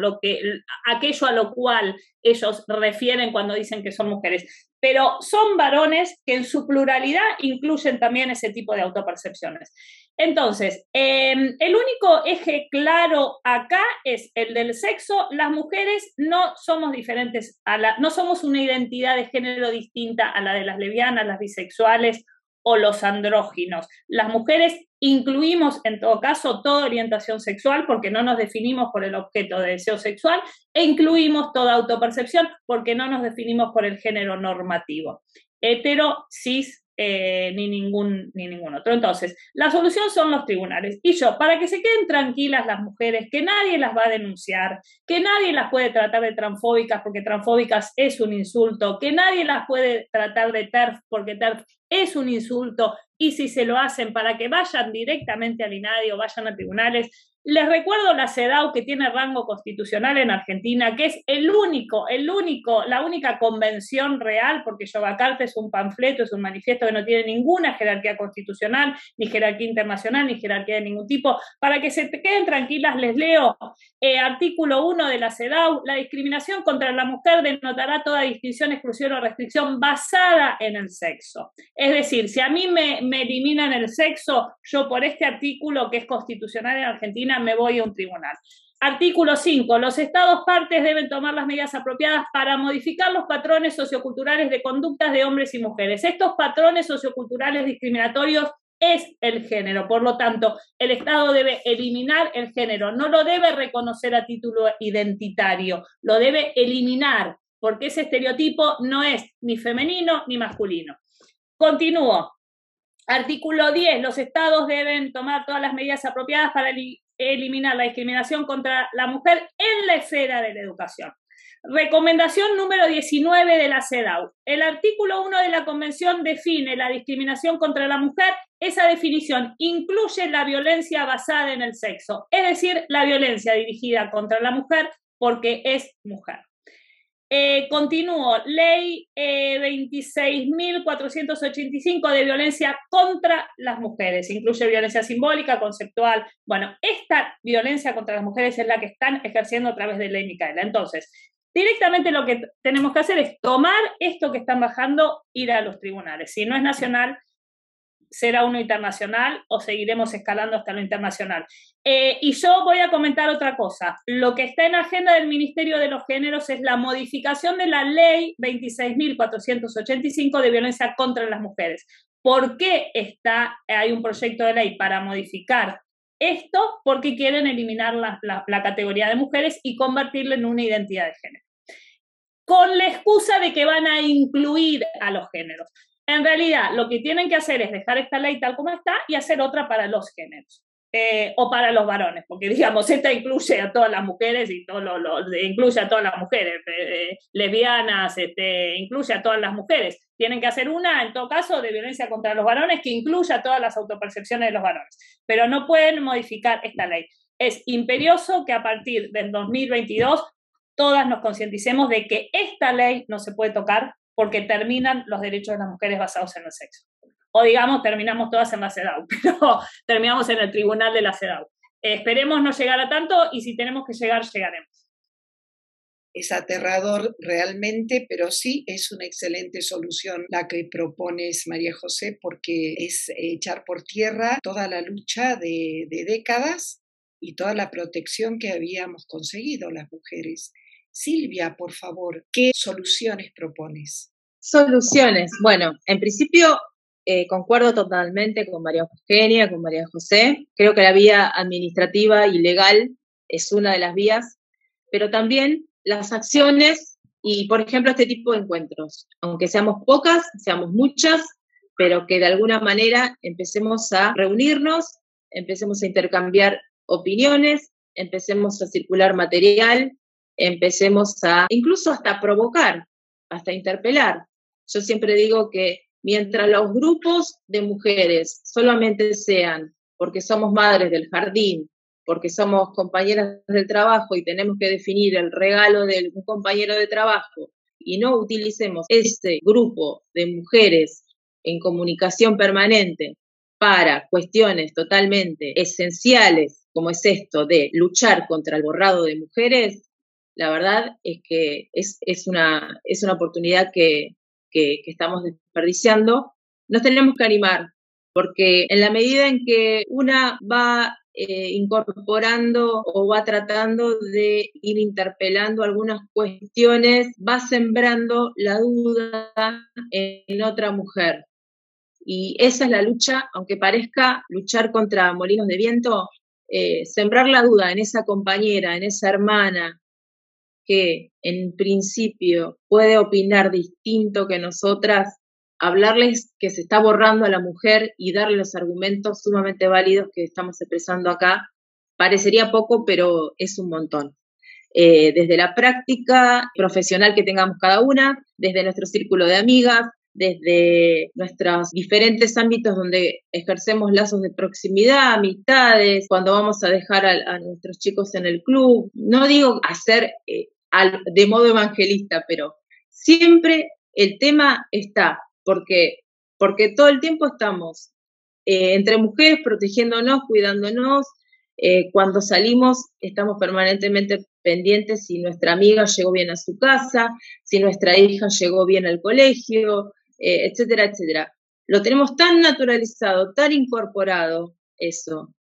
aquello a lo cual ellos refieren cuando dicen que son mujeres, pero son varones que en su pluralidad incluyen también ese tipo de autopercepciones. Entonces, el único eje claro acá es el del sexo. Las mujeres no somos diferentes, no somos una identidad de género distinta a la de las lesbianas, las bisexuales o los andróginos. Las mujeres incluimos, en todo caso, toda orientación sexual porque no nos definimos por el objeto de deseo sexual e incluimos toda autopercepción porque no nos definimos por el género normativo. Hetero, cis, ni ningún otro. Entonces, la solución son los tribunales. Y yo, para que se queden tranquilas las mujeres, que nadie las va a denunciar, que nadie las puede tratar de transfóbicas porque transfóbicas es un insulto, que nadie las puede tratar de TERF porque TERF es un insulto, y si se lo hacen para que vayan directamente al INADI o vayan a tribunales. Les recuerdo la CEDAW, que tiene rango constitucional en Argentina, que es la única convención real, porque Yoga Carta es un panfleto, es un manifiesto que no tiene ninguna jerarquía constitucional, ni jerarquía internacional, ni jerarquía de ningún tipo. Para que se queden tranquilas, les leo artículo 1 de la CEDAW: la discriminación contra la mujer denotará toda distinción, exclusión o restricción basada en el sexo. Es decir, si a mí me eliminan el sexo, yo por este artículo, que es constitucional en Argentina, me voy a un tribunal. Artículo 5. Los Estados partes deben tomar las medidas apropiadas para modificar los patrones socioculturales de conductas de hombres y mujeres. Estos patrones socioculturales discriminatorios es el género. Por lo tanto, el Estado debe eliminar el género. No lo debe reconocer a título identitario. Lo debe eliminar, porque ese estereotipo no es ni femenino ni masculino. Continúo. Artículo 10. Los Estados deben tomar todas las medidas apropiadas para eliminar la discriminación contra la mujer en la esfera de la educación. Recomendación número 19 de la CEDAW. El artículo 1 de la Convención define la discriminación contra la mujer. Esa definición incluye la violencia basada en el sexo, es decir, la violencia dirigida contra la mujer porque es mujer. Continúo. Ley 26.485 de violencia contra las mujeres. Incluye violencia simbólica, conceptual. Bueno, esta violencia contra las mujeres es la que están ejerciendo a través de Ley Micaela. Entonces, directamente lo que tenemos que hacer es tomar esto que están bajando, ir a los tribunales. Si no es nacional, será uno internacional o seguiremos escalando hasta lo internacional. Y yo voy a comentar otra cosa. Lo que está en agenda del Ministerio de los Géneros es la modificación de la Ley 26.485 de violencia contra las mujeres. ¿Por qué hay un proyecto de ley para modificar esto? Porque quieren eliminar la categoría de mujeres y convertirla en una identidad de género, con la excusa de que van a incluir a los géneros. En realidad, lo que tienen que hacer es dejar esta ley tal como está y hacer otra para los géneros, o para los varones, porque digamos, esta incluye a todas las mujeres y incluye a todas las mujeres, lesbianas, incluye a todas las mujeres. Tienen que hacer una, en todo caso, de violencia contra los varones que incluya todas las autopercepciones de los varones, pero no pueden modificar esta ley. Es imperioso que a partir del 2022 todas nos concienticemos de que esta ley no se puede tocar porque terminan los derechos de las mujeres basados en el sexo. O digamos, terminamos todas en la CEDAW, pero terminamos en el tribunal de la CEDAW. Esperemos no llegar a tanto y si tenemos que llegar, llegaremos. Es aterrador realmente, pero sí es una excelente solución la que propones, María José, porque es echar por tierra toda la lucha de décadas y toda la protección que habíamos conseguido las mujeres. Silvia, por favor, ¿qué soluciones propones? Soluciones. Bueno, en principio concuerdo totalmente con María Eugenia, con María José. Creo que la vía administrativa y legal es una de las vías, pero también las acciones y, por ejemplo, este tipo de encuentros. Aunque seamos pocas, seamos muchas, pero que de alguna manera empecemos a reunirnos, empecemos a intercambiar opiniones, empecemos a circular material, empecemos a, incluso hasta provocar, hasta interpelar. Yo siempre digo que mientras los grupos de mujeres solamente sean porque somos madres del jardín, porque somos compañeras del trabajo y tenemos que definir el regalo de un compañero de trabajo y no utilicemos este grupo de mujeres en comunicación permanente para cuestiones totalmente esenciales, como es esto de luchar contra el borrado de mujeres, la verdad es que es una oportunidad que estamos desperdiciando. Nos tenemos que animar, porque en la medida en que una va incorporando o va tratando de ir interpelando algunas cuestiones, va sembrando la duda en otra mujer. Y esa es la lucha, aunque parezca luchar contra molinos de viento, sembrar la duda en esa compañera, en esa hermana, que en principio puede opinar distinto que nosotras, hablarles que se está borrando a la mujer y darle los argumentos sumamente válidos que estamos expresando acá, parecería poco, pero es un montón. Desde la práctica profesional que tengamos cada una, desde nuestro círculo de amigas, desde nuestros diferentes ámbitos donde ejercemos lazos de proximidad, amistades, cuando vamos a dejar a nuestros chicos en el club. No digo hacer de modo evangelista, pero siempre el tema está, porque todo el tiempo estamos entre mujeres protegiéndonos, cuidándonos. Cuando salimos estamos permanentemente pendientes si nuestra amiga llegó bien a su casa, si nuestra hija llegó bien al colegio, etcétera, etcétera. Lo tenemos tan naturalizado, tan incorporado eso,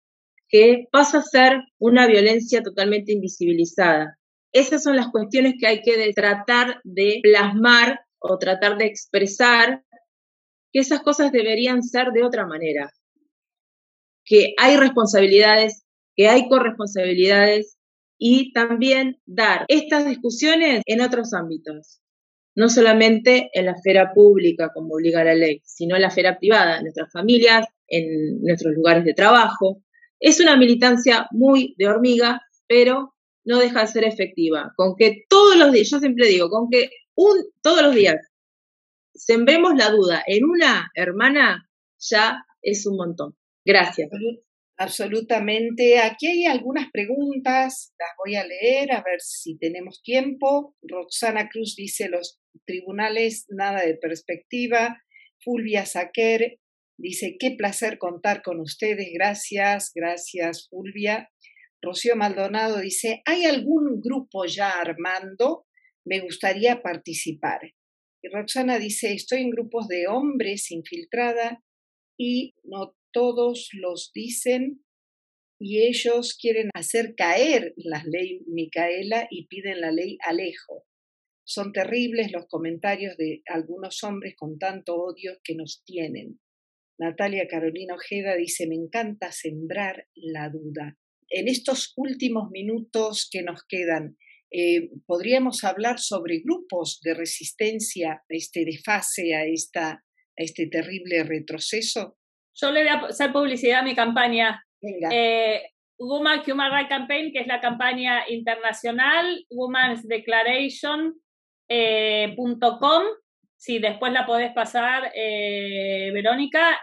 que pasa a ser una violencia totalmente invisibilizada. Esas son las cuestiones que hay que tratar de plasmar o tratar de expresar, que esas cosas deberían ser de otra manera, que hay responsabilidades, que hay corresponsabilidades, y también dar estas discusiones en otros ámbitos, no solamente en la esfera pública como obliga la ley, sino en la esfera privada, en nuestras familias, en nuestros lugares de trabajo. Es una militancia muy de hormiga, pero no deja de ser efectiva. Con que todos los días, yo siempre digo, con que todos los días sembremos la duda en una hermana, ya es un montón. Gracias. Absolutamente. Aquí hay algunas preguntas, las voy a leer a ver si tenemos tiempo. Roxana Cruz dice, los tribunales, nada de perspectiva. Fulvia Saquer dice, qué placer contar con ustedes. Gracias, gracias Fulvia. Rocío Maldonado dice, ¿hay algún grupo ya armando? Me gustaría participar. Y Roxana dice, estoy en grupos de hombres infiltrada y no todos los dicen y ellos quieren hacer caer la ley Micaela y piden la ley Alejo. Son terribles los comentarios de algunos hombres con tanto odio que nos tienen. Natalia Carolina Ojeda dice, me encanta sembrar la duda. En estos últimos minutos que nos quedan, ¿podríamos hablar sobre grupos de resistencia a este desfase, a este terrible retroceso? Yo le voy a hacer publicidad a mi campaña. Venga. Women Human Rights Campaign, que es la campaña internacional, womensdeclaration.com, si después la podés pasar, Verónica,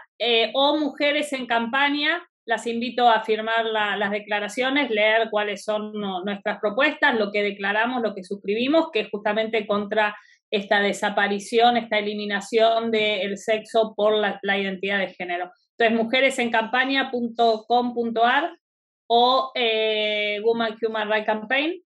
o Mujeres en Campaña. Las invito a firmar las declaraciones, leer cuáles son nuestras propuestas, lo que declaramos, lo que suscribimos, que es justamente contra esta desaparición, esta eliminación del sexo por la identidad de género. Entonces, mujeresencampaña.com.ar o Women Human Rights Campaign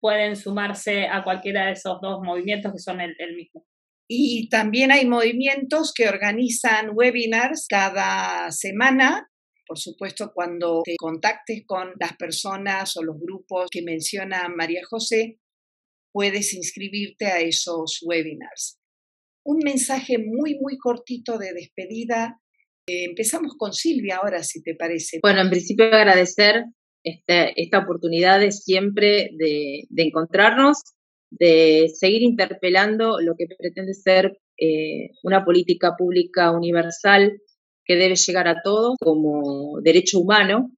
pueden sumarse a cualquiera de esos dos movimientos que son el mismo. Y también hay movimientos que organizan webinars cada semana. Por supuesto, cuando te contactes con las personas o los grupos que menciona María José, puedes inscribirte a esos webinars. Un mensaje muy, muy cortito de despedida. Empezamos con Silvia ahora, si te parece. Bueno, en principio agradecer esta oportunidad de siempre de encontrarnos, de seguir interpelando lo que pretende ser una política pública universal que debe llegar a todos como derecho humano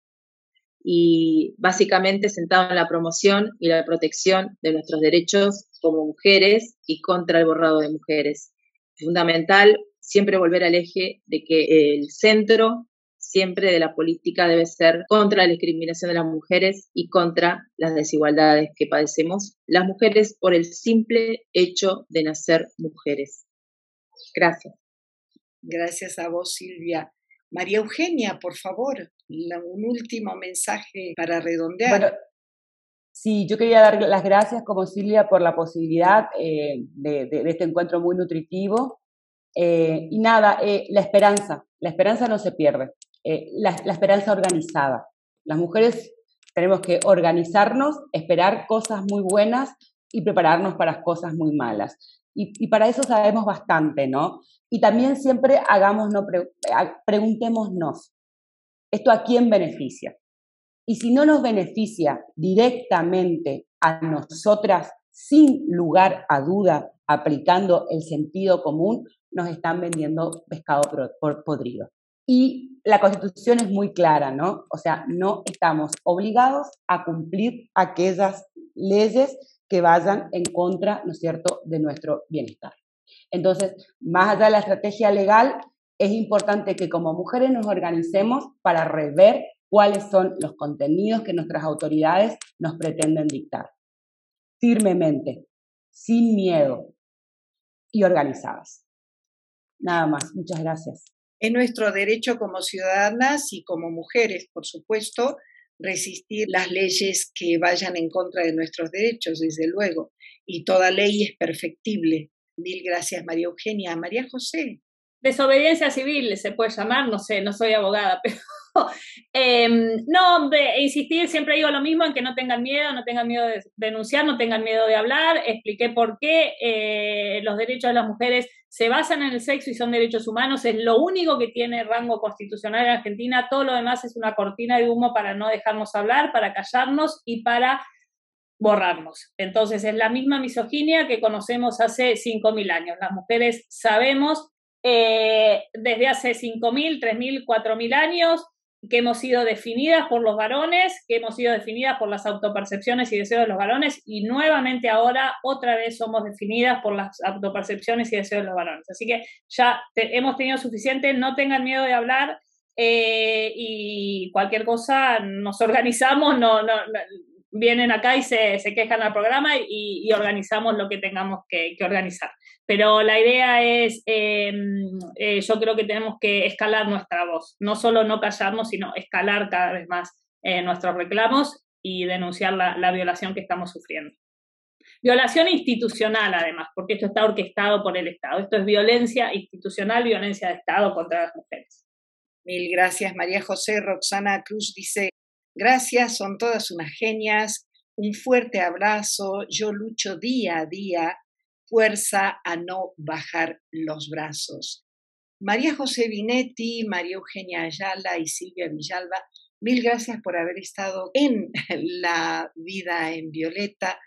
y básicamente centrado en la promoción y la protección de nuestros derechos como mujeres y contra el borrado de mujeres. Fundamental siempre volver al eje de que el centro siempre de la política debe ser contra la discriminación de las mujeres y contra las desigualdades que padecemos las mujeres por el simple hecho de nacer mujeres. Gracias. Gracias a vos, Silvia. María Eugenia, por favor, un último mensaje para redondear. Bueno, sí, yo quería dar las gracias como Silvia por la posibilidad de este encuentro muy nutritivo. Y nada, la esperanza no se pierde. La esperanza organizada. Las mujeres tenemos que organizarnos, esperar cosas muy buenas y prepararnos para cosas muy malas. Y para eso sabemos bastante, ¿no? Y también siempre preguntémonos, ¿esto a quién beneficia? Y si no nos beneficia directamente a nosotras, sin lugar a duda, aplicando el sentido común, nos están vendiendo pescado podrido. Y la Constitución es muy clara, ¿no? O sea, no estamos obligados a cumplir aquellas leyes que vayan en contra, ¿no es cierto?, de nuestro bienestar. Entonces, más allá de la estrategia legal, es importante que como mujeres nos organicemos para rever cuáles son los contenidos que nuestras autoridades nos pretenden dictar. Firmemente, sin miedo y organizadas. Nada más, muchas gracias. Es nuestro derecho como ciudadanas y como mujeres, por supuesto, resistir las leyes que vayan en contra de nuestros derechos, desde luego. Y toda ley es perfectible. Mil gracias, María Eugenia. María José. Desobediencia civil se puede llamar, no sé, no soy abogada, pero No, insistir, siempre digo lo mismo, en que no tengan miedo de denunciar, no tengan miedo de hablar. Expliqué por qué los derechos de las mujeres se basan en el sexo y son derechos humanos, es lo único que tiene rango constitucional en Argentina, todo lo demás es una cortina de humo para no dejarnos hablar, para callarnos y para borrarnos. Entonces es la misma misoginia que conocemos hace 5.000 años. Las mujeres sabemos desde hace 5.000, 3.000, 4.000 años que hemos sido definidas por los varones, que hemos sido definidas por las autopercepciones y deseos de los varones, y nuevamente ahora otra vez somos definidas por las autopercepciones y deseos de los varones. Así que ya hemos tenido suficiente, no tengan miedo de hablar, y cualquier cosa nos organizamos, vienen acá y se quejan al programa y organizamos lo que tengamos que organizar. Pero la idea es, yo creo que tenemos que escalar nuestra voz, no solo no callarnos, sino escalar cada vez más nuestros reclamos y denunciar la violación que estamos sufriendo. Violación institucional, además, porque esto está orquestado por el Estado. Esto es violencia institucional, violencia de Estado contra las mujeres. Mil gracias, María José. Roxana Cruz dice: gracias, son todas unas genias, un fuerte abrazo, yo lucho día a día, fuerza a no bajar los brazos. María José Binetti, María Eugenia Ayala y Silvia Villalba, mil gracias por haber estado en La Vida en Violeta,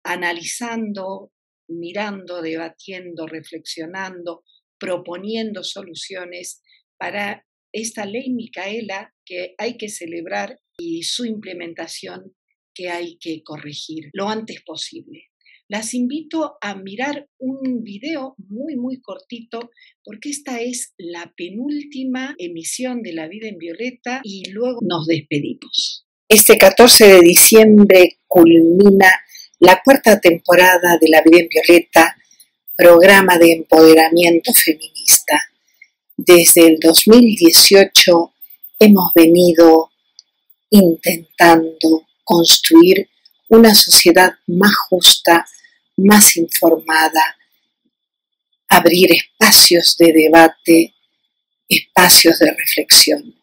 analizando, mirando, debatiendo, reflexionando, proponiendo soluciones para esta ley Micaela que hay que celebrar y su implementación que hay que corregir lo antes posible. Las invito a mirar un video muy, muy cortito, porque esta es la penúltima emisión de La Vida en Violeta y luego nos despedimos. Este 14 de diciembre culmina la 4ª temporada de La Vida en Violeta, programa de empoderamiento feminista. Desde el 2018 hemos venido intentando construir una sociedad más justa, más informada, abrir espacios de debate, espacios de reflexión.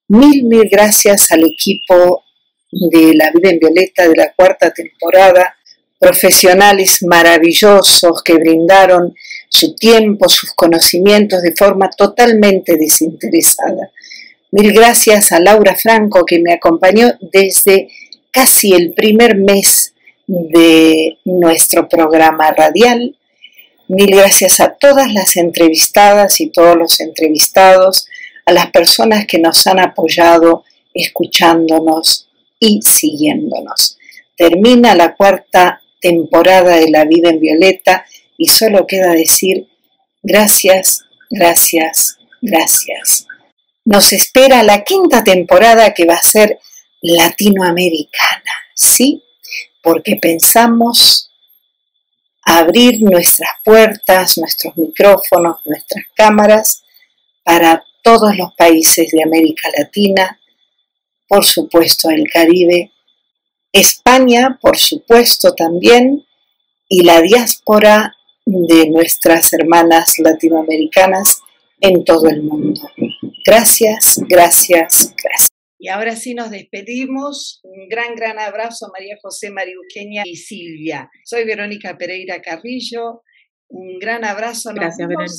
Mil gracias al equipo de La Vida en Violeta de la 4ª temporada, profesionales maravillosos que brindaron su tiempo, sus conocimientos de forma totalmente desinteresada. Mil gracias a Laura Franco, que me acompañó desde casi el primer mes de nuestro programa radial. Mil gracias a todas las entrevistadas y todos los entrevistados, a las personas que nos han apoyado escuchándonos y siguiéndonos. Termina la 4ª temporada de La Vida en Violeta y solo queda decir gracias, gracias, gracias. Nos espera la 5ª temporada, que va a ser latinoamericana, ¿sí? Porque pensamos abrir nuestras puertas, nuestros micrófonos, nuestras cámaras para todos los países de América Latina, por supuesto el Caribe, España, por supuesto también, y la diáspora de nuestras hermanas latinoamericanas en todo el mundo. Gracias, gracias, gracias. Y ahora sí nos despedimos. Un gran abrazo a María José, María Eugenia y Silvia. Soy Verónica Pereira Carrillo. Un gran abrazo. Gracias, Verónica.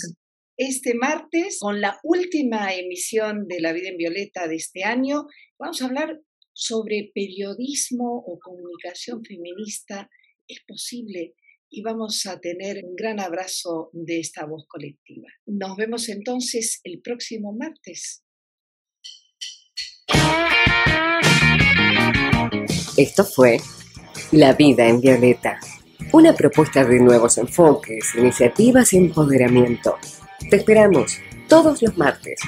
Este martes, con la última emisión de La Vida en Violeta de este año, vamos a hablar sobre periodismo o comunicación feminista. ¿Es posible? Y vamos a tener un gran abrazo de esta voz colectiva. Nos vemos entonces el próximo martes. Esto fue La Vida en Violeta, una propuesta de nuevos enfoques, iniciativas y empoderamiento. Te esperamos todos los martes.